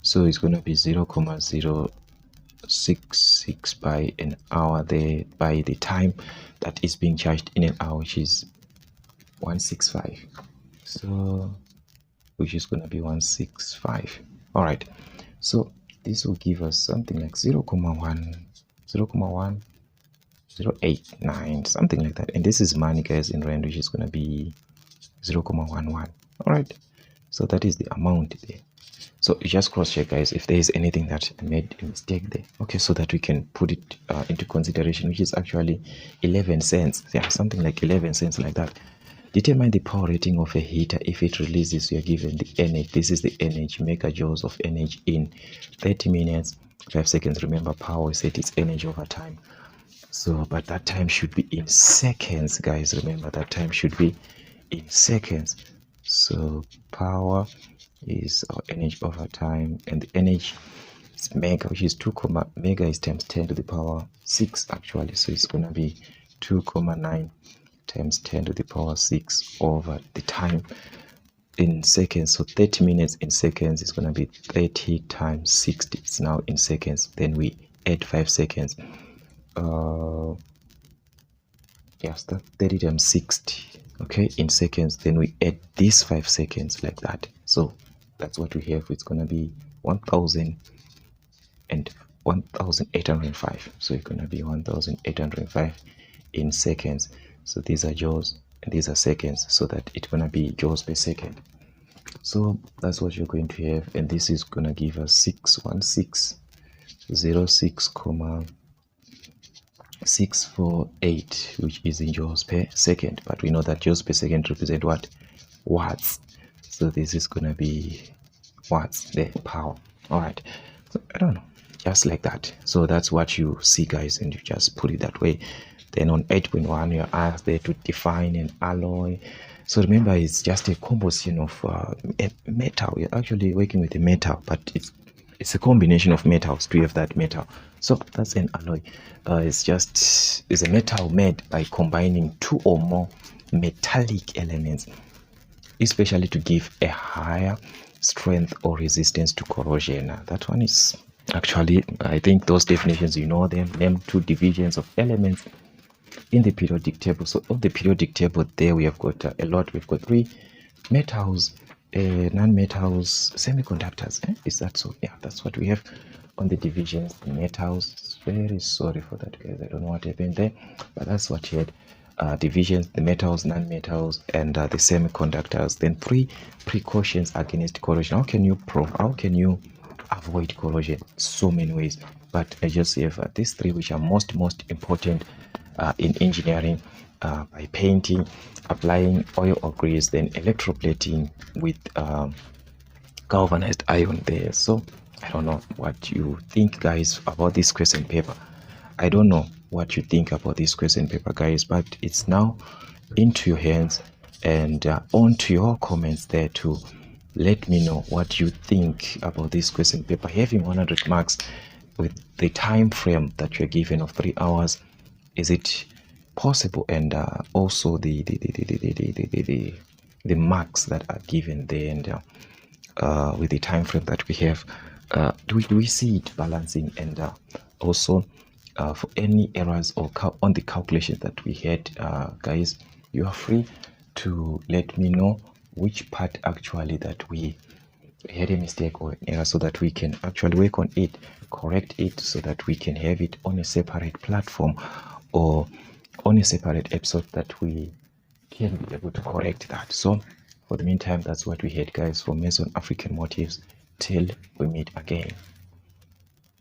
So it's going to be 0.066 by an hour there, by the time that is being charged in an hour, which is 165. So which is going to be 165. All right, so this will give us something like 0.1 0.089, something like that. And this is money, guys, in rand, which is going to be 0.11. All right, so that is the amount there. So you just cross check, guys, if there is anything that I made a mistake there. Okay, so that we can put it into consideration, which is actually 11 cents. Yeah, something like 11 cents like that. Determine the power rating of a heater if it releases. You are given the energy. This is the energy, megajoules of energy in 30 minutes, 5 seconds. Remember, power, we said it's energy over time. So, but that time should be in seconds, guys. Remember, that time should be in seconds. So, power is our energy over time, and the energy is mega, which is 2, mega is times 10 to the power 6 actually. So, it's going to be 2,9 times 10 to the power 6 over the time in seconds. So 30 minutes in seconds is going to be 30 times 60. It's now in seconds. Then we add 5 seconds. Yes, that's 30 times 60. Okay, in seconds. Then we add these 5 seconds like that. So that's what we have. It's going to be 1,000 and 1,805. So it's going to be 1,805 in seconds. So these are joules and these are seconds, so that it's going to be joules per second. So that's what you're going to have, and this is going to give us 61606,648, which is in joules per second. But we know that joules per second represent what? Watts. So this is going to be watts, the power. All right, so I don't know, just like that. So that's what you see, guys, and you just put it that way. Then on 8.1, you're asked there to define an alloy. So remember, it's just a composition of a metal. You're actually working with a metal, but it's a combination of metals to have that metal. So that's an alloy. It's a metal made by combining 2 or more metallic elements, especially to give a higher strength or resistance to corrosion. That one is actually, I think those definitions, you know them. Name 2 divisions of elements in the periodic table. So of the periodic table there, we have got a lot. We've got 3 metals, non-metals, semiconductors. Is that so? Yeah, that's what we have on the divisions. The metals, very sorry for that, guys, I don't know what happened there, but that's what you had. Divisions, the metals, non-metals, and the semiconductors. Then 3 precautions against corrosion. How can you avoid corrosion? So many ways, but I just have these 3 which are most important in engineering, by painting, applying oil or grease, then electroplating with galvanized iron there. So I don't know what you think, guys, about this question paper. I don't know what you think about this question paper, guys, but it's now into your hands, and on to your comments there to let me know what you think about this question paper. Having 100 marks with the time frame that you're given of 3 hours, is it possible? And also the marks that are given there, and with the time frame that we have, do we see it balancing? And also for any errors or on the calculations that we had, guys, you are free to let me know which part actually that we had a mistake or an error, so that we can actually work on it, correct it, so that we can have it on a separate platform or on a separate episode that we can be able to correct that. So for the meantime, that's what we had, guys, from Mason African Motives. Till we meet again.